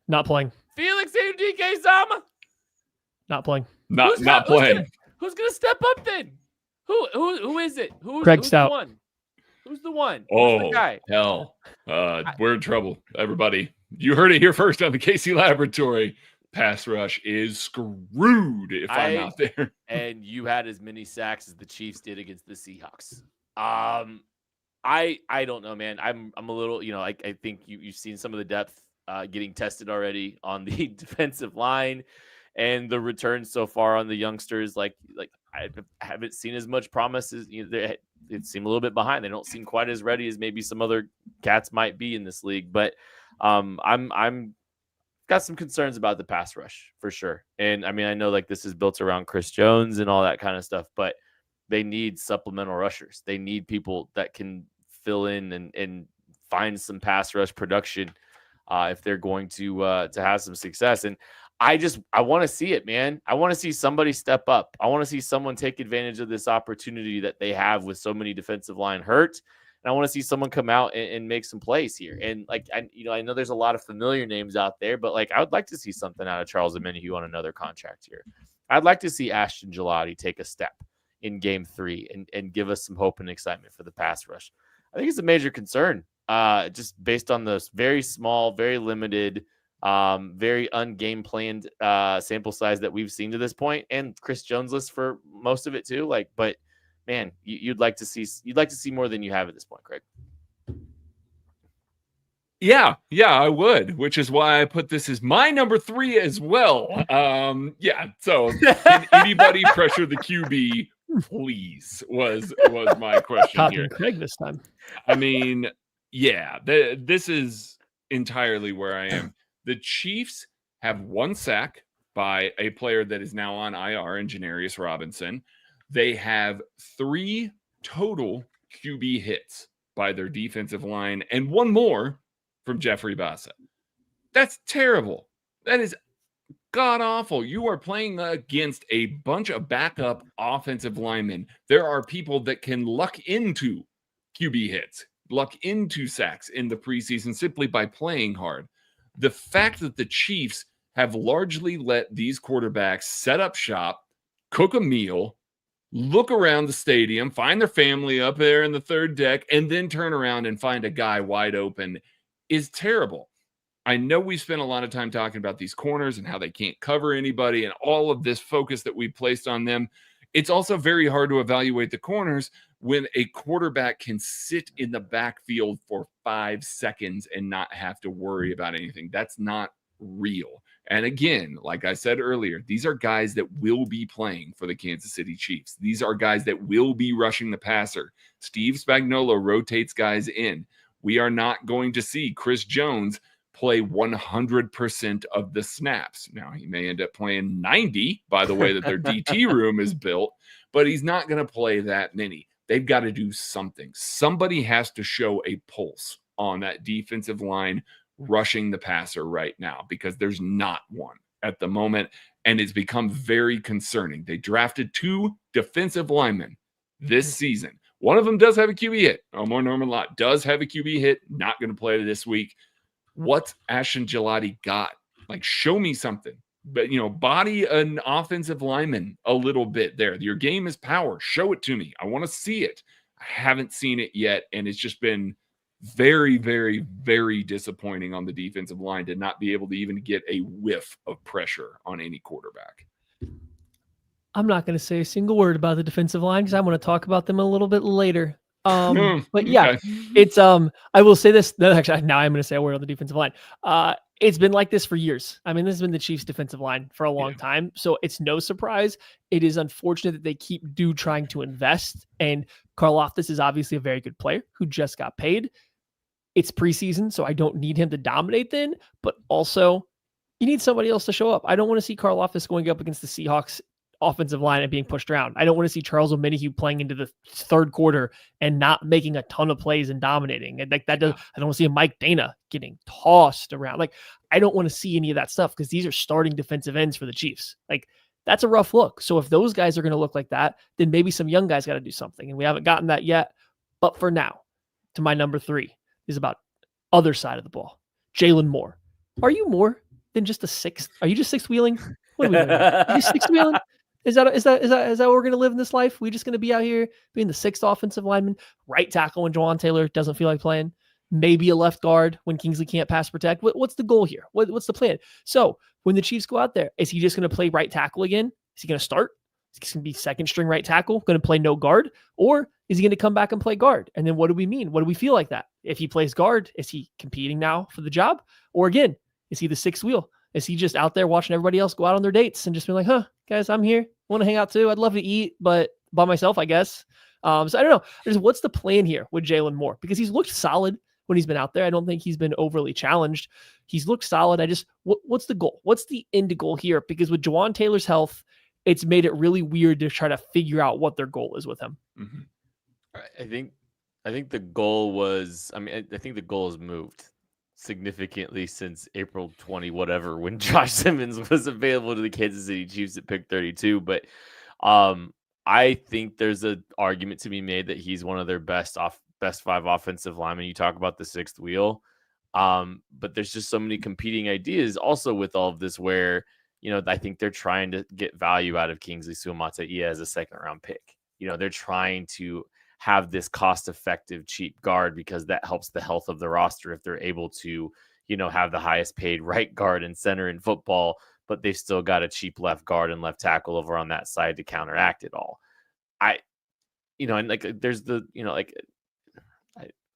Not playing. Felix DK Zama? Not playing. Not playing. Who's gonna step up then? Who is it? Craig Stout. The one? Who's the one? Oh, Who's the guy? hell. We're in trouble, everybody. You heard it here first on the KC Laboratory. Pass rush is screwed if I'm not there. And you had as many sacks as the Chiefs did against the Seahawks. I don't know, man. I'm a little, I think you've seen some of the depth getting tested already on the defensive line, and the returns so far on the youngsters. Like I haven't seen as much promise as they seem a little bit behind. They don't seem quite as ready as maybe some other cats might be in this league. But I'm got some concerns about the pass rush for sure. And I mean, I know like this is built around Chris Jones and all that kind of stuff, but they need supplemental rushers. They need people that can fill in and find some pass rush production if they're going to have some success. And I want to see it, man. I want to see somebody step up. I want to see someone take advantage of this opportunity that they have with so many defensive line hurt. And I want to see someone come out and make some plays here. And like, I know there's a lot of familiar names out there, but like, I would like to see something out of Charles Omenihu on another contract here. I'd like to see Ashton Gelati take a step in game 3 and give us some hope and excitement for the pass rush. I think it's a major concern, just based on the very small, very limited, very ungame planned sample size that we've seen to this point, and Chris Jones list for most of it too. Like, but man, you'd like to see more than you have at this point, Craig. Yeah, I would, which is why I put this as my number 3 as well. So can anybody pressure the QB, please? Was my question here. Craig this time. I mean, yeah, this is entirely where I am. The Chiefs have 1 sack by a player that is now on IR, in Janarius Robinson. They have 3 total QB hits by their defensive line and 1 more from Jeffrey Bassett. That's terrible. That is god-awful. You are playing against a bunch of backup offensive linemen. There are people that can luck into QB hits, luck into sacks in the preseason simply by playing hard. The fact that the Chiefs have largely let these quarterbacks set up shop, cook a meal, look around the stadium, find their family up there in the 3rd deck, and then turn around and find a guy wide open is terrible. I know we spent a lot of time talking about these corners and how they can't cover anybody and all of this focus that we placed on them. It's also very hard to evaluate the corners when a quarterback can sit in the backfield for 5 seconds and not have to worry about anything. That's not real. And again, like I said earlier, these are guys that will be playing for the Kansas City Chiefs. These are guys that will be rushing the passer. Steve Spagnuolo rotates guys in. We are not going to see Chris Jones play 100% of the snaps. Now, he may end up playing 90 by the way that their DT room is built, but he's not going to play that many. They've got to do something. Somebody has to show a pulse on that defensive line rushing the passer right now, because there's not one at the moment, and it's become very concerning. They drafted 2 defensive linemen this season One of them does have a QB hit. Omar Norman Lott does have a QB hit. Not going to play this week. What's Ashton Gelati got? Like, show me something. But, body an offensive lineman a little bit there. Your game is power. Show it to me. I want to see it. I haven't seen it yet, and it's just been very, very, very disappointing on the defensive line to not be able to even get a whiff of pressure on any quarterback. I'm not going to say a single word about the defensive line because I want to talk about them a little bit later. But yeah, Okay. it's I will say this. No, actually, now I'm going to say a word on the defensive line. It's been like this for years. I mean, this has been the Chiefs' defensive line for a long time, so it's no surprise. It is unfortunate that they keep trying to invest. And Karlaftis is obviously a very good player who just got paid. It's preseason, so I don't need him to dominate then. But also, you need somebody else to show up. I don't want to see Karlaftis going up against the Seahawks offensive line and being pushed around. I don't want to see Charles Omenihu playing into the third quarter and not making a ton of plays and dominating. And like that does, I don't want to see a Mike Dana getting tossed around. Like, I don't want to see any of that stuff because these are starting defensive ends for the Chiefs. Like, that's a rough look. So if those guys are going to look like that, then maybe some young guys got to do something. And we haven't gotten that yet. But for now, to my number 3 is about other side of the ball. Jalen Moore. Are you more than just a sixth? Are you just sixth wheeling? What are we doing? Are you sixth wheeling? Is that what we're gonna live in this life? We just gonna be out here being the sixth offensive lineman, right tackle when Jawan Taylor doesn't feel like playing, maybe a left guard when Kingsley can't pass protect. What's the goal here? What's the plan? So when the Chiefs go out there, is he just gonna play right tackle again? Is he gonna start? Is he gonna be second string right tackle, gonna play no guard, or is he gonna come back and play guard? And then what do we mean? What do we feel like that? If he plays guard, is he competing now for the job, or again, is he the sixth wheel? Is he just out there watching everybody else go out on their dates and just be like, huh, guys, I'm here. Want to hang out too. I'd love to eat, but by myself, I guess. So I don't know. Just what's the plan here with Jalen Moore? Because he's looked solid when he's been out there. I don't think he's been overly challenged. He's looked solid. What's the goal? What's the end goal here? Because with Jawan Taylor's health, it's made it really weird to try to figure out what their goal is with him. Mm-hmm. I think the goal was, I think the goal has moved significantly since April 20 whatever when Josh Simmons was available to the Kansas City Chiefs at pick 32. But I think there's an argument to be made that he's one of their best 5 offensive linemen. You talk about the sixth wheel, but there's just so many competing ideas also with all of this where, I think they're trying to get value out of Kingsley Suamataia as a second round pick. They're trying to have this cost-effective, cheap guard because that helps the health of the roster if they're able to, have the highest paid right guard and center in football, but they've still got a cheap left guard and left tackle over on that side to counteract it all. There's the,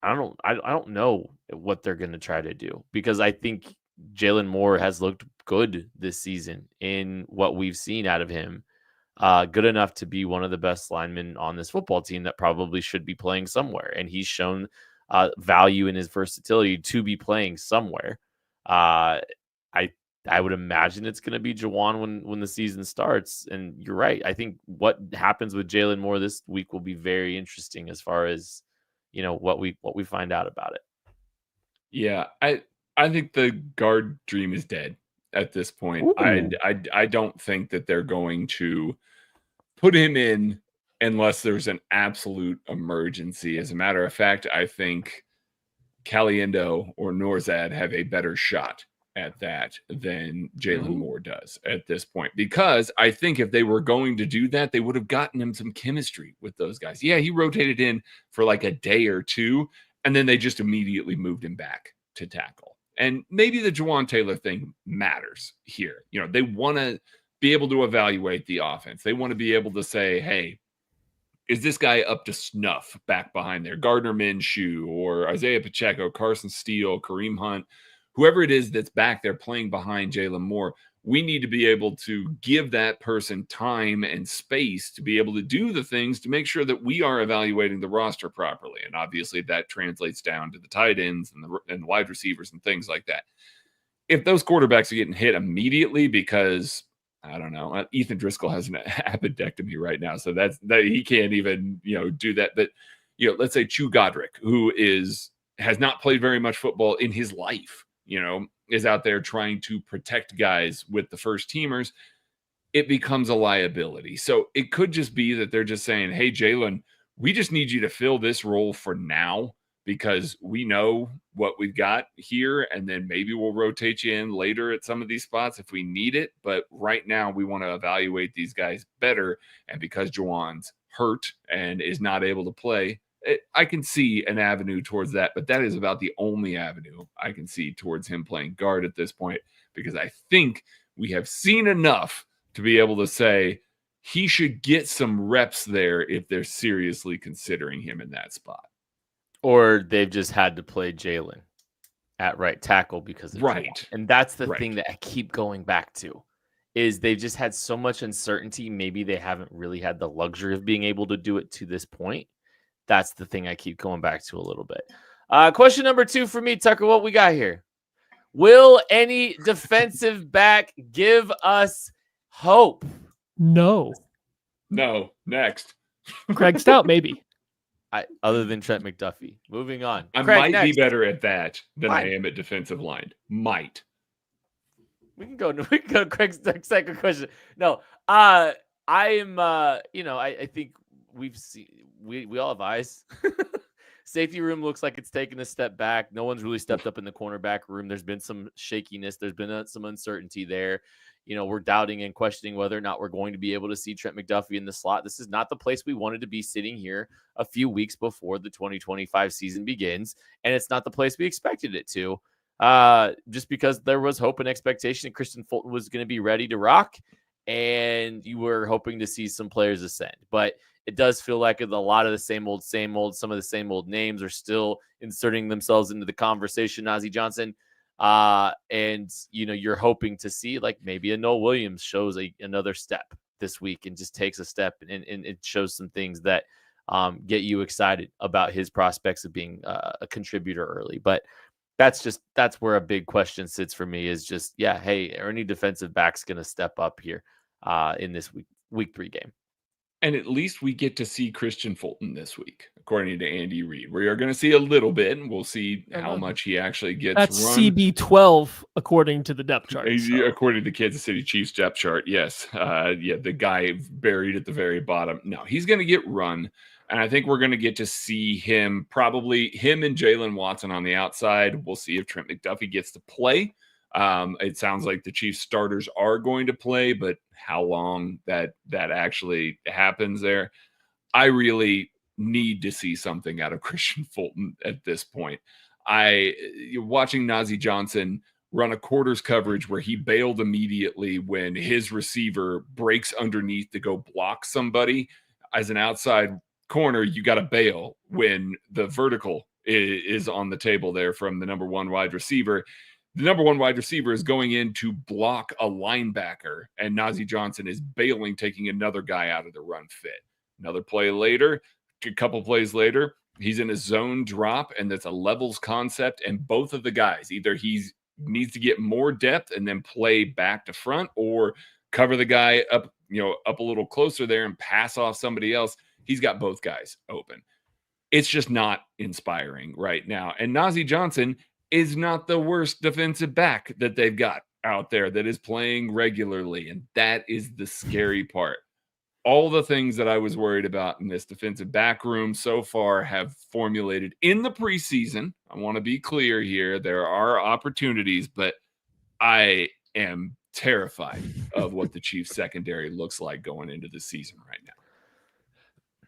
I don't know what they're going to try to do because I think Jalen Moore has looked good this season in what we've seen out of him. Good enough to be one of the best linemen on this football team that probably should be playing somewhere. And he's shown value in his versatility to be playing somewhere. I would imagine it's going to be Jawan when the season starts. And you're right. I think what happens with Jalen Moore this week will be very interesting as far as, what we find out about it. Yeah, I think the guard dream is dead at this point. I don't think that they're going to put him in unless there's an absolute emergency. As a matter of fact, I think Caliendo or Norzad have a better shot at that than Jalen Moore does at this point. Because I think if they were going to do that, they would have gotten him some chemistry with those guys. Yeah, he rotated in for like a day or two, and then they just immediately moved him back to tackle. And maybe the Jawan Taylor thing matters here. They want to be able to evaluate the offense. They want to be able to say, hey, is this guy up to snuff back behind there? Gardner Minshew or Isaiah Pacheco, Carson Steele, Kareem Hunt, whoever it is that's back there playing behind Jalen Moore, we need to be able to give that person time and space to be able to do the things to make sure that we are evaluating the roster properly. And obviously that translates down to the tight ends and wide receivers and things like that. If those quarterbacks are getting hit immediately because, I don't know, Ethan Driscoll has an appendectomy right now, so that he can't even, do that. But, let's say Chu Godric, who has not played very much football in his life, is out there trying to protect guys with the first teamers, it becomes a liability. So it could just be that they're just saying, hey, Jalen, we just need you to fill this role for now because we know what we've got here. And then maybe we'll rotate you in later at some of these spots if we need it. But right now we want to evaluate these guys better. And because Juwan's hurt and is not able to play, I can see an avenue towards that, but that is about the only avenue I can see towards him playing guard at this point, because I think we have seen enough to be able to say he should get some reps there if they're seriously considering him in that spot. Or they've just had to play Jalen at right tackle because of Right. Juwan. And that's the Right. thing that I keep going back to, is they've just had so much uncertainty. Maybe they haven't really had the luxury of being able to do it to this point. That's the thing I keep going back to a little bit. Question number 2 for me, Tucker, what we got here? Will any defensive back give us hope? No. No, next. Craig Stout, maybe. Other than Trent McDuffie. Moving on. I Craig, might next. be better at that than Fine. I am at defensive line. Might. We can go to Craig's second question. No, I am I think we all have eyes. Safety room looks like it's taken a step back. No one's really stepped up in the cornerback room. There's been some shakiness. There's been some uncertainty there. We're doubting and questioning whether or not we're going to be able to see Trent McDuffie in the slot. This is not the place we wanted to be sitting here a few weeks before the 2025 season begins. And it's not the place we expected it to. Just because there was hope and expectation that Christian Fulton was going to be ready to rock, and you were hoping to see some players ascend. But it does feel like a lot of the same old, some of the same old names are still inserting themselves into the conversation. Nazeeh Johnson, and you're hoping to see like maybe a Noah Williams shows another step this week and just takes a step and it shows some things that get you excited about his prospects of being a contributor early. But that's where a big question sits for me, is just, hey, are any defensive backs going to step up here in this week 3 game? And at least we get to see Christian Fulton this week, according to Andy Reid. We are going to see a little bit, and we'll see how much he actually gets That's run. CB12 according to the depth chart. According to the Kansas City Chiefs depth chart, yes. The guy buried at the very bottom. No, he's going to get run. And I think we're going to get to see him and Jalen Watson on the outside. We'll see if Trent McDuffie gets to play. It sounds like the Chiefs starters are going to play, but how long that actually happens there, I really need to see something out of Christian Fulton at this point. Watching Nazeeh Johnson run a quarters coverage where he bailed immediately when his receiver breaks underneath to go block somebody. As an outside corner, you got to bail when the vertical is on the table there from the number 1 wide receiver. The number 1 wide receiver is going in to block a linebacker, and Nazeeh Johnson is bailing, taking another guy out of the run fit. Another play later, a couple plays later, he's in a zone drop, and that's a levels concept, and both of the guys, either he needs to get more depth and then play back to front, or cover the guy up a little closer there and pass off somebody else. He's got both guys open. It's just not inspiring right now. And Nazeeh Johnson is not the worst defensive back that they've got out there that is playing regularly. And that is the scary part. All the things that I was worried about in this defensive back room so far have formulated in the preseason. I want to be clear here. There are opportunities, but I am terrified of what the Chiefs secondary looks like going into the season right now.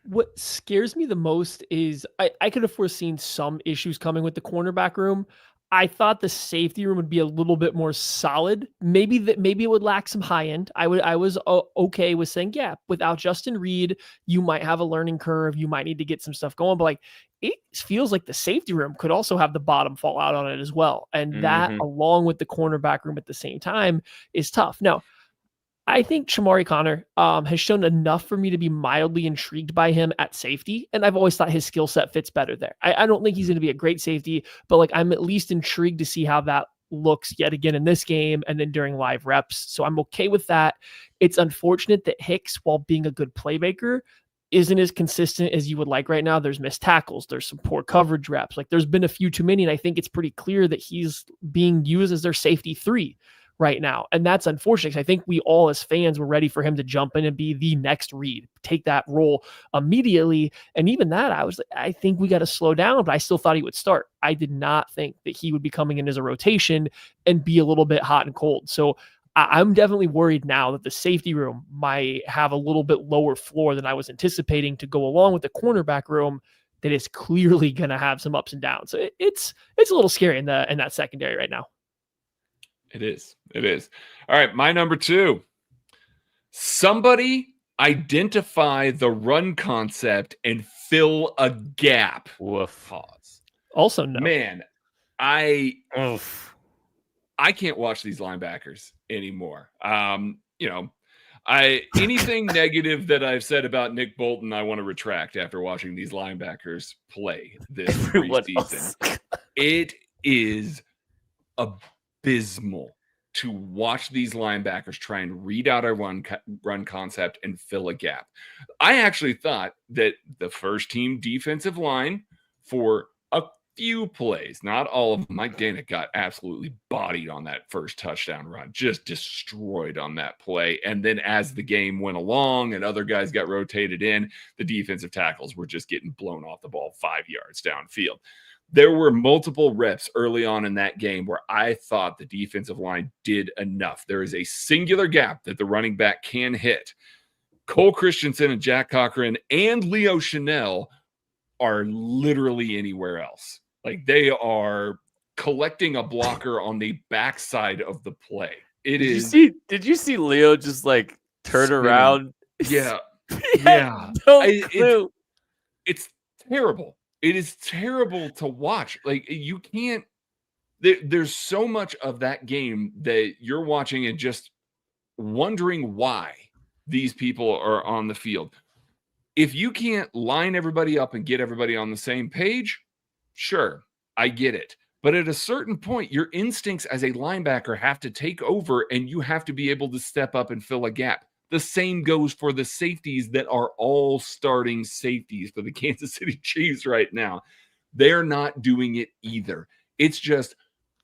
What scares me the most is I could have foreseen some issues coming with the cornerback room. I thought the safety room would be a little bit more solid. Maybe it would lack some high end. I was okay with saying, without Justin Reed, you might have a learning curve. You might need to get some stuff going, but like it feels like the safety room could also have the bottom fall out on it as well. And that along with the cornerback room at the same time is tough. Now, I think Shamari Connor has shown enough for me to be mildly intrigued by him at safety. And I've always thought his skill set fits better there. I don't think he's going to be a great safety, but like I'm at least intrigued to see how that looks yet again in this game and then during live reps. So I'm okay with that. It's unfortunate that Hicks, while being a good playmaker, isn't as consistent as you would like right now. There's missed tackles. There's some poor coverage reps. Like there's been a few too many. And I think it's pretty clear that he's being used as their safety 3 right now. And that's unfortunate, because I think we all as fans were ready for him to jump in and be the next Reed, take that role immediately. And even that, I was like, I think we got to slow down, but I still thought he would start. I did not think that he would be coming in as a rotation and be a little bit hot and cold. So I'm definitely worried now that the safety room might have a little bit lower floor than I was anticipating to go along with the cornerback room that is clearly going to have some ups and downs. So it's a little scary in that secondary right now. It is. All right, my number 2. Somebody identify the run concept and fill a gap. Woof. Pause. Also, no. Man, I can't watch these linebackers anymore. Anything negative that I've said about Nick Bolton, I want to retract after watching these linebackers play this preseason. It is abysmal to watch these linebackers try and read out a run concept and fill a gap. I actually thought that the first team defensive line for a few plays, not all of them, Mike Dana got absolutely bodied on that first touchdown run, just destroyed on that play. And then as the game went along and other guys got rotated in, the defensive tackles were just getting blown off the ball 5 yards downfield. There were multiple reps early on in that game where I thought the defensive line did enough. There is a singular gap that the running back can hit. Cole Christensen and Jack Cochran and Leo Chanel are literally anywhere else. Like, they are collecting a blocker on the backside of the play. Did you see Leo just like turn around? Yeah. Yeah. No clue. It's terrible. It is terrible to watch. Like, you can't, there's so much of that game that you're watching and just wondering why these people are on the field. If you can't line everybody up and get everybody on the same page, sure, I get it. But at a certain point, your instincts as a linebacker have to take over, and you have to be able to step up and fill a gap. The same goes for the safeties that are all starting safeties for the Kansas City Chiefs right now. They're not doing it either. It's just,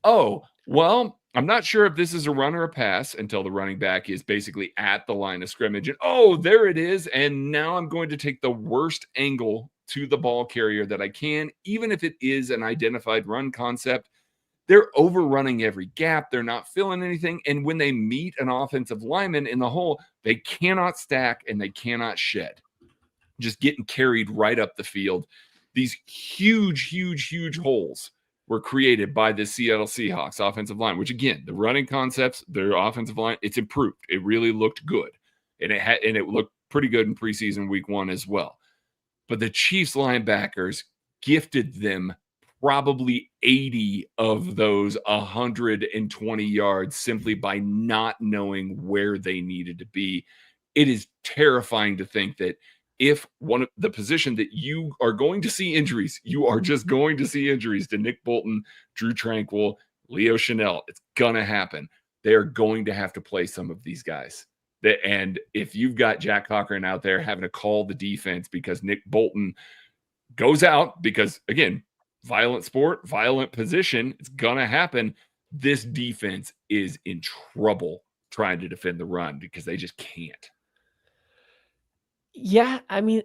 oh, well, I'm not sure if this is a run or a pass until the running back is basically at the line of scrimmage. And, oh, there it is. And now I'm going to take the worst angle to the ball carrier that I can, even if it is an identified run concept. They're overrunning every gap. They're not filling anything. And when they meet an offensive lineman in the hole, they cannot stack and they cannot shed. Just getting carried right up the field. These huge holes were created by the Seattle Seahawks offensive line, which, again, the running concepts, their offensive line, it's improved. It really looked good. And it looked pretty good in preseason week 1 as well. But the Chiefs linebackers gifted them probably 80 of those 120 yards simply by not knowing where they needed to be. It is terrifying to think that if one of the position that you are going to see injuries, you are just going to see injuries to Nick Bolton, Drew Tranquil, Leo Chanel. It's going to happen. They are going to have to play some of these guys. And if you've got Jack Cochran out there having to call the defense because Nick Bolton goes out, because, again, violent sport, violent position, it's going to happen. This defense is in trouble trying to defend the run because they just can't. Yeah, I mean,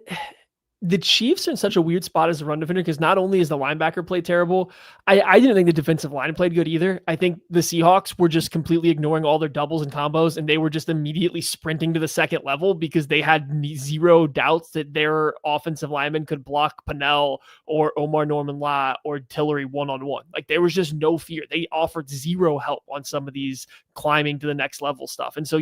the Chiefs are in such a weird spot as a run defender because not only is the linebacker play terrible, I didn't think the defensive line played good either. I think the Seahawks were just completely ignoring all their doubles and combos, and they were just immediately sprinting to the second level because they had zero doubts that their offensive lineman could block Pennell or Omar Norman-Lott or Tillery one-on-one. Like, there was just no fear. They offered zero help on some of these climbing to the next level stuff. And so,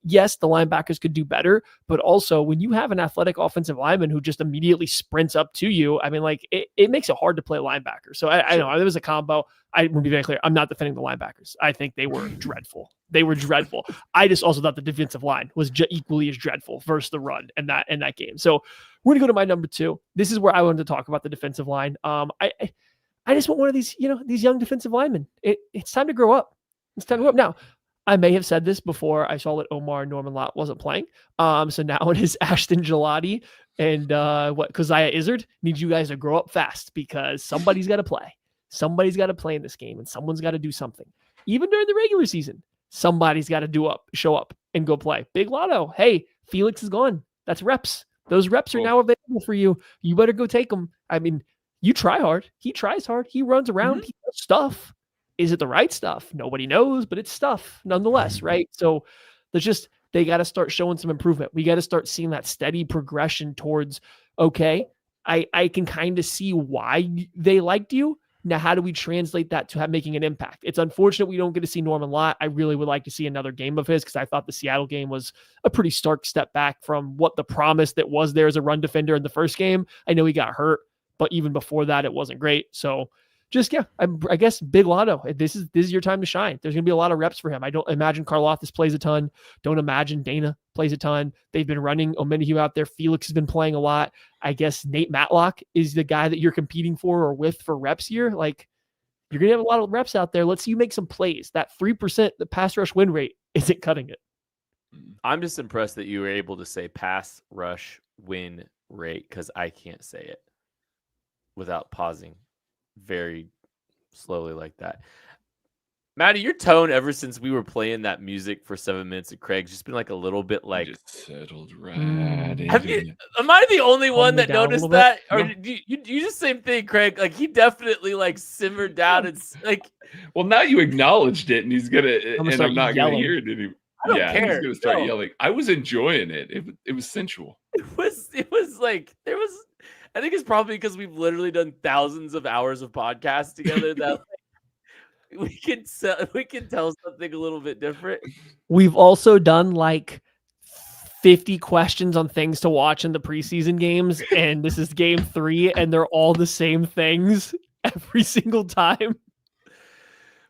yes, the linebackers could do better, but also when you have an athletic offensive lineman who just immediately sprints up to you, I mean, like, it makes it hard to play linebacker. So I know there was a combo. I want to be very clear. I'm not defending the linebackers. I think they were dreadful. They were dreadful. I just also thought the defensive line was equally as dreadful versus the run in that game. So we're going to go to my number 2. This is where I wanted to talk about the defensive line. I just want one of these, these young defensive linemen. It's time to grow up. It's time to grow up. Now, I may have said this before I saw that Omar Norman-Lott wasn't playing. So now it is Ashton Gelati and Keziah Izzard. Need you guys to grow up fast because somebody's got to play. Somebody's got to play in this game, and someone's got to do something. Even during the regular season, somebody's got to show up and go play. Big Lotto. Hey, Felix is gone. That's reps. Those reps are now available for you. You better go take them. I mean, you try hard. He tries hard. He runs around. He does stuff. Is it the right stuff? Nobody knows, but it's stuff nonetheless, right? So they got to start showing some improvement. We got to start seeing that steady progression towards, okay, I can kind of see why they liked you. Now, how do we translate that to making an impact? It's unfortunate we don't get to see Norman Lott. I really would like to see another game of his because I thought the Seattle game was a pretty stark step back from what the promise that was there as a run defender in the first game. I know he got hurt, but even before that, it wasn't great. So I guess Big Lotto. This is your time to shine. There's going to be a lot of reps for him. I don't imagine Karlothis plays a ton. Don't imagine Dana plays a ton. They've been running Omenihu out there. Felix has been playing a lot. I guess Nate Matlock is the guy that you're competing for or with for reps here. Like, you're going to have a lot of reps out there. Let's see you make some plays. That 3%, the pass rush win rate isn't cutting it. I'm just impressed that you were able to say pass rush win rate because I can't say it without pausing very slowly like that. Maddie, your tone ever since we were playing that music for 7 minutes at Craig's just been like a little bit like just settled right in. Am I the only one that down a noticed little that? bit? Or you just same thing, Craig? Like he definitely like simmered down. It's like, well, now you acknowledged it, and he's gonna, I'm and I'm not gonna hear it anymore. I don't Yeah, care. he's gonna start No. yelling. I was enjoying it. It was sensual. It was like there was. I think it's probably because we've literally done thousands of hours of podcasts together that we can tell something a little bit different. We've also done like 50 questions on things to watch in the preseason games, and this is game 3, and they're all the same things every single time.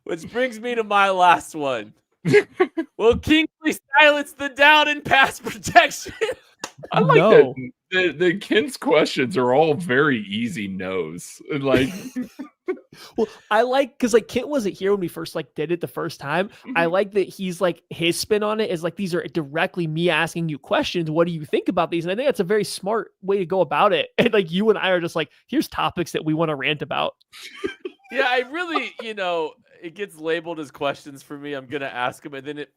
Which brings me to my last one. Will Kingsley silence the down and pass protection? I like No. that the Kent's questions are all very easy no's. And like, Well, I like because like Kent wasn't here when we first like did it the first time. I like that he's like his spin on it is like these are directly me asking you questions. What do you think about these? And I think that's a very smart way to go about it. And like you and I are just like, here's topics that we want to rant about. Yeah, I really, it gets labeled as questions for me. I'm gonna ask them, and then it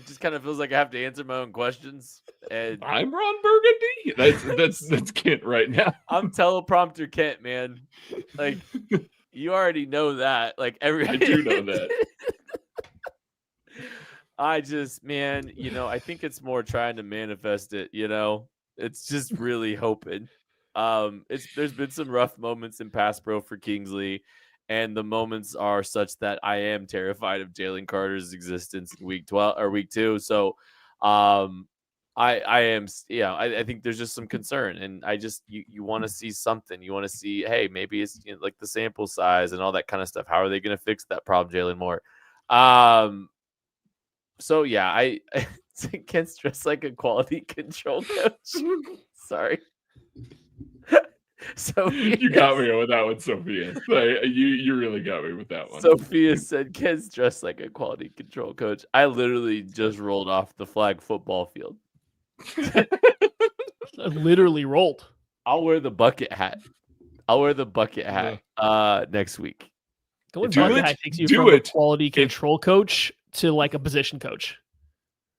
just kind of feels like I have to answer my own questions. And I'm Ron Burgundy. That's Kent right now. I'm teleprompter Kent, man. Like you already know that. Like I do know that. I just, man, I think it's more trying to manifest it. It's just really hoping. There's been some rough moments in pass pro for Kingsley. And the moments are such that I am terrified of Jalen Carter's existence in week 12 or week 2. So, I am, I think there's just some concern, and I just, you want to see something. You want to see, hey, maybe it's like the sample size and all that kind of stuff. How are they going to fix that problem, Jalen Moore? So yeah, I can't stress like a quality control coach. Sorry. So You got me with that one, Sophia. You really got me with that one. Sophia said Ken's dressed like a quality control coach. I literally just rolled off the flag football field. Literally rolled. I'll wear the bucket hat. Next week. Going Do bucket it. hat takes you Do from a it. quality control coach to like a position coach.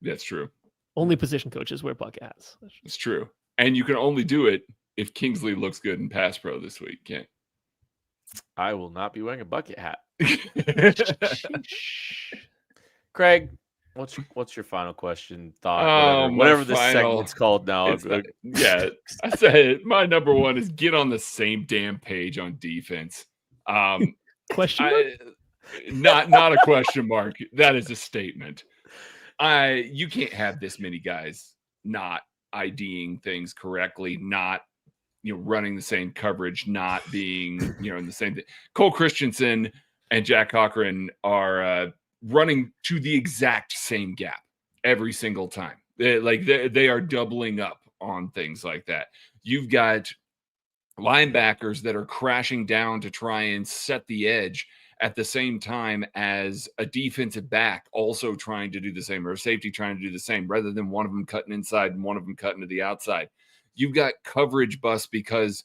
That's true. Only position coaches wear bucket hats. It's true. And you can only do it if Kingsley looks good in pass pro this week, Kent. I will not be wearing a bucket hat. Craig, what's your final question, thought, whatever this segment's called now? I said my number one is get on the same damn page on defense. Question mark? Not a question mark. That is a statement. You can't have this many guys not IDing things correctly, not running the same coverage, not being in the same thing. Cole Christensen and Jack Cochran are running to the exact same gap every single time. They are doubling up on things like that. You've got linebackers that are crashing down to try and set the edge at the same time as a defensive back also trying to do the same, or a safety trying to do the same, rather than one of them cutting inside and one of them cutting to the outside. You've got coverage bust because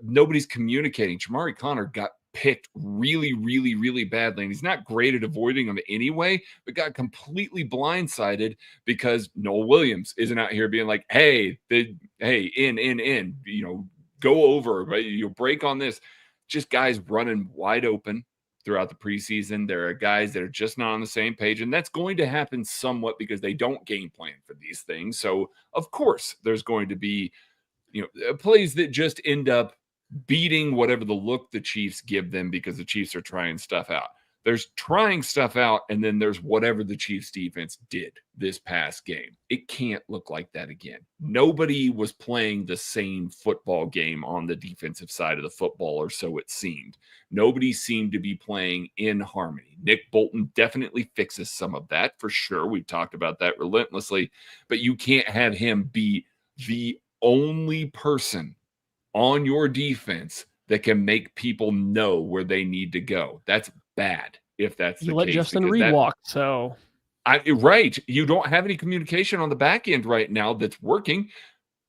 nobody's communicating. Jamari Connor got picked really, really, really badly. And he's not great at avoiding them anyway, but got completely blindsided because Noel Williams isn't out here being like, hey, in, go over, right? You'll break on this. Just guys running wide open throughout the preseason. There are guys that are just not on the same page, and that's going to happen somewhat because they don't game plan for these things. So of course there's going to be, plays that just end up beating whatever the look the Chiefs give them because the Chiefs are trying stuff out. There's trying stuff out, and then there's whatever the Chiefs defense did this past game. It can't look like that again. Nobody was playing the same football game on the defensive side of the football, or so it seemed. Nobody seemed to be playing in harmony. Nick Bolton definitely fixes some of that for sure. We've talked about that relentlessly, but you can't have him be the only person on your defense that can make people know where they need to go. That's bad if that's You the let case. Justin because Reed walk, so right. You don't have any communication on the back end right now that's working.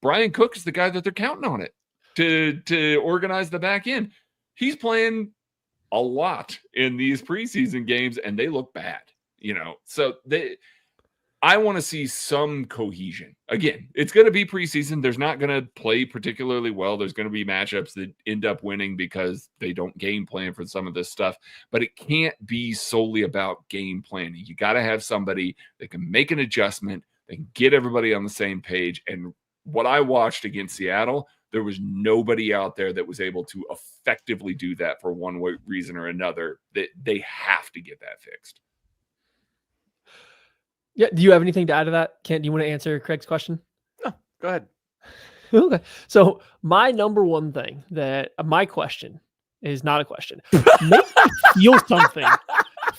Brian Cook is the guy that they're counting on it to organize the back end. He's playing a lot in these preseason games, and they look bad. So I want to see some cohesion. Again, it's going to be preseason. There's not going to play particularly well. There's going to be matchups that end up winning because they don't game plan for some of this stuff. But it can't be solely about game planning. You got to have somebody that can make an adjustment, that can get everybody on the same page. And what I watched against Seattle, there was nobody out there that was able to effectively do that for one reason or another. That they have to get that fixed. Yeah. Do you have anything to add to that? Kent, do you want to answer Craig's question? No, go ahead. Okay. So my number one thing my question is not a question. Make me feel something.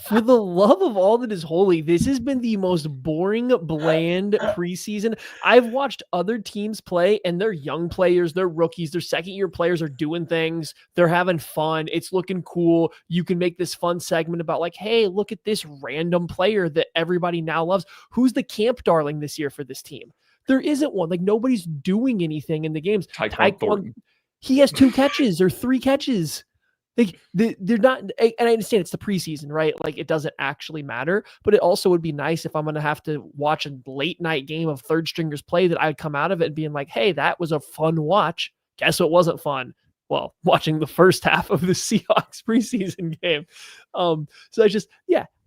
For the love of all that is holy, this has been the most boring, bland preseason. I've watched other teams play, and they're young players, they're rookies, their second-year players are doing things, they're having fun, it's looking cool. You can make this fun segment about like, hey, look at this random player that everybody now loves. Who's the camp darling this year for this team? There isn't one. Like, nobody's doing anything in the games. Tyquan Thornton. He has 2 catches or 3 catches. Like they're not, and I understand it's the preseason, right? Like it doesn't actually matter, but it also would be nice if I'm going to have to watch a late night game of third stringers play that I'd come out of it and being like, hey, that was a fun watch. Guess what wasn't fun? Well, watching the first half of the Seahawks preseason game. So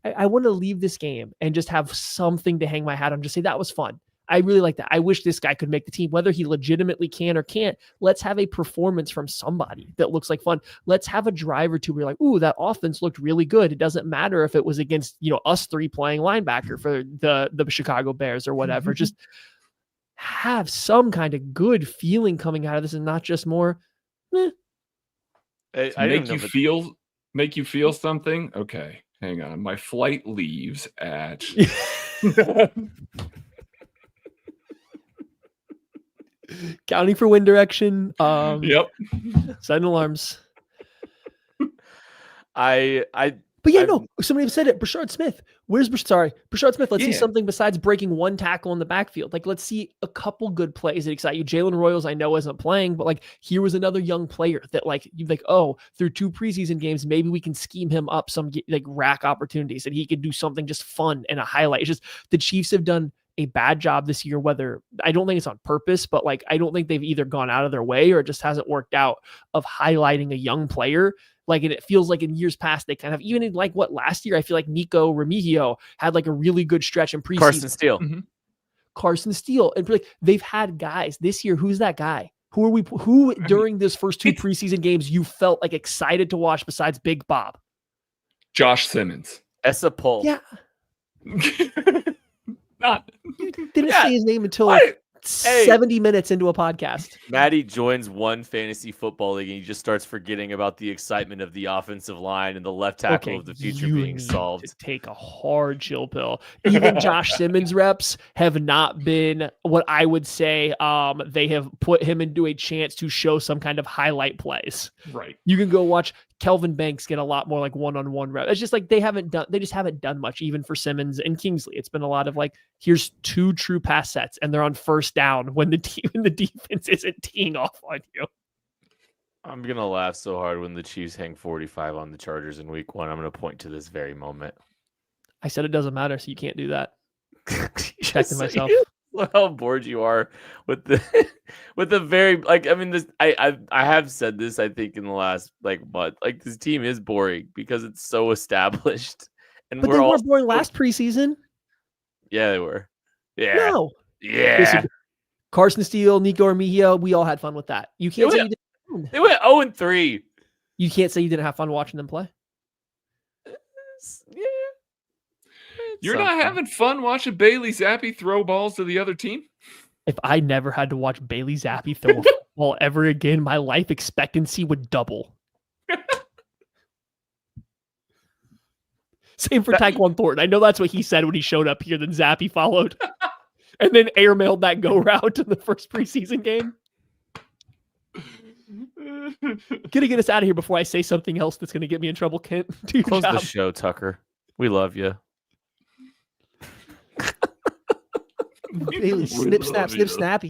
I want to leave this game and just have something to hang my hat on. Just say that was fun. I really like that. I wish this guy could make the team, whether he legitimately can or can't. Let's have a performance from somebody that looks like fun. Let's have a drive or two where you're like, ooh, that offense looked really good. It doesn't matter if it was against, us 3 playing linebacker for the Chicago Bears or whatever. Just have some kind of good feeling coming out of this and not just more. Make you feel something. Okay, hang on. My flight leaves at. Counting for wind direction. Yep. Setting alarms. But somebody said it. Brashard Smith. Brashard Smith. Let's see something besides breaking 1 tackle in the backfield. Like, let's see a couple good plays that excite you. Jalen Royals, I know, isn't playing, but like, here was another young player that through 2 preseason games, maybe we can scheme him up some like rack opportunities and he could do something just fun and a highlight. It's just the Chiefs have done a bad job this year, whether I don't think it's on purpose, but like, I don't think they've either gone out of their way or it just hasn't worked out of highlighting a young player. Like, and it feels like in years past, they kind of, even in like last year, I feel like Nico Remigio had like a really good stretch in preseason. Carson Steele. And like, they've had guys this year. Who's that guy? Who during this first 2 preseason games, you felt like excited to watch besides Big Bob? Josh Simmons. Essa Poll. Yeah. You didn't say his name until 70 minutes into a podcast. Maddie joins one fantasy football league and he just starts forgetting about the excitement of the offensive line and the left tackle of the future being solved. Take a hard chill pill. Even Josh Simmons reps have not been what I would say. They have put him into a chance to show some kind of highlight plays. Right. You can go watch Kelvin Banks get a lot more like one-on-one reps. It's just like they just haven't done much even for Simmons and Kingsley. It's been a lot of like, here's 2 true pass sets and they're on first down when the defense isn't teeing off on you. I'm going to laugh so hard when the Chiefs hang 45 on the Chargers in week 1. I'm going to point to this very moment. I said it doesn't matter, so you can't do that. Just Protecting so myself. you know how bored you are with the with the very like. I mean, this I have said this I think in the last like month. Like this team is boring because it's so established, and But we're they all weren't boring last preseason. yeah they were yeah No. yeah. Listen, Carson Steele, Nico Armigio, we all had fun with that. You can't say you didn't. They went 0-3. You can't say you didn't have fun watching them play. Yeah. You're not having fun watching Bailey Zappi throw balls to the other team? If I never had to watch Bailey Zappi throw a football ever again, my life expectancy would double. Same for Tyquan Thornton. I know that's what he said when he showed up here. Then Zappi followed, and then airmailed that go route in the first preseason game. Gonna get us out of here before I say something else that's gonna get me in trouble. Kent, do your Close job. the show, Tucker. We love you. Bailey, snip, snap, snip, snappy.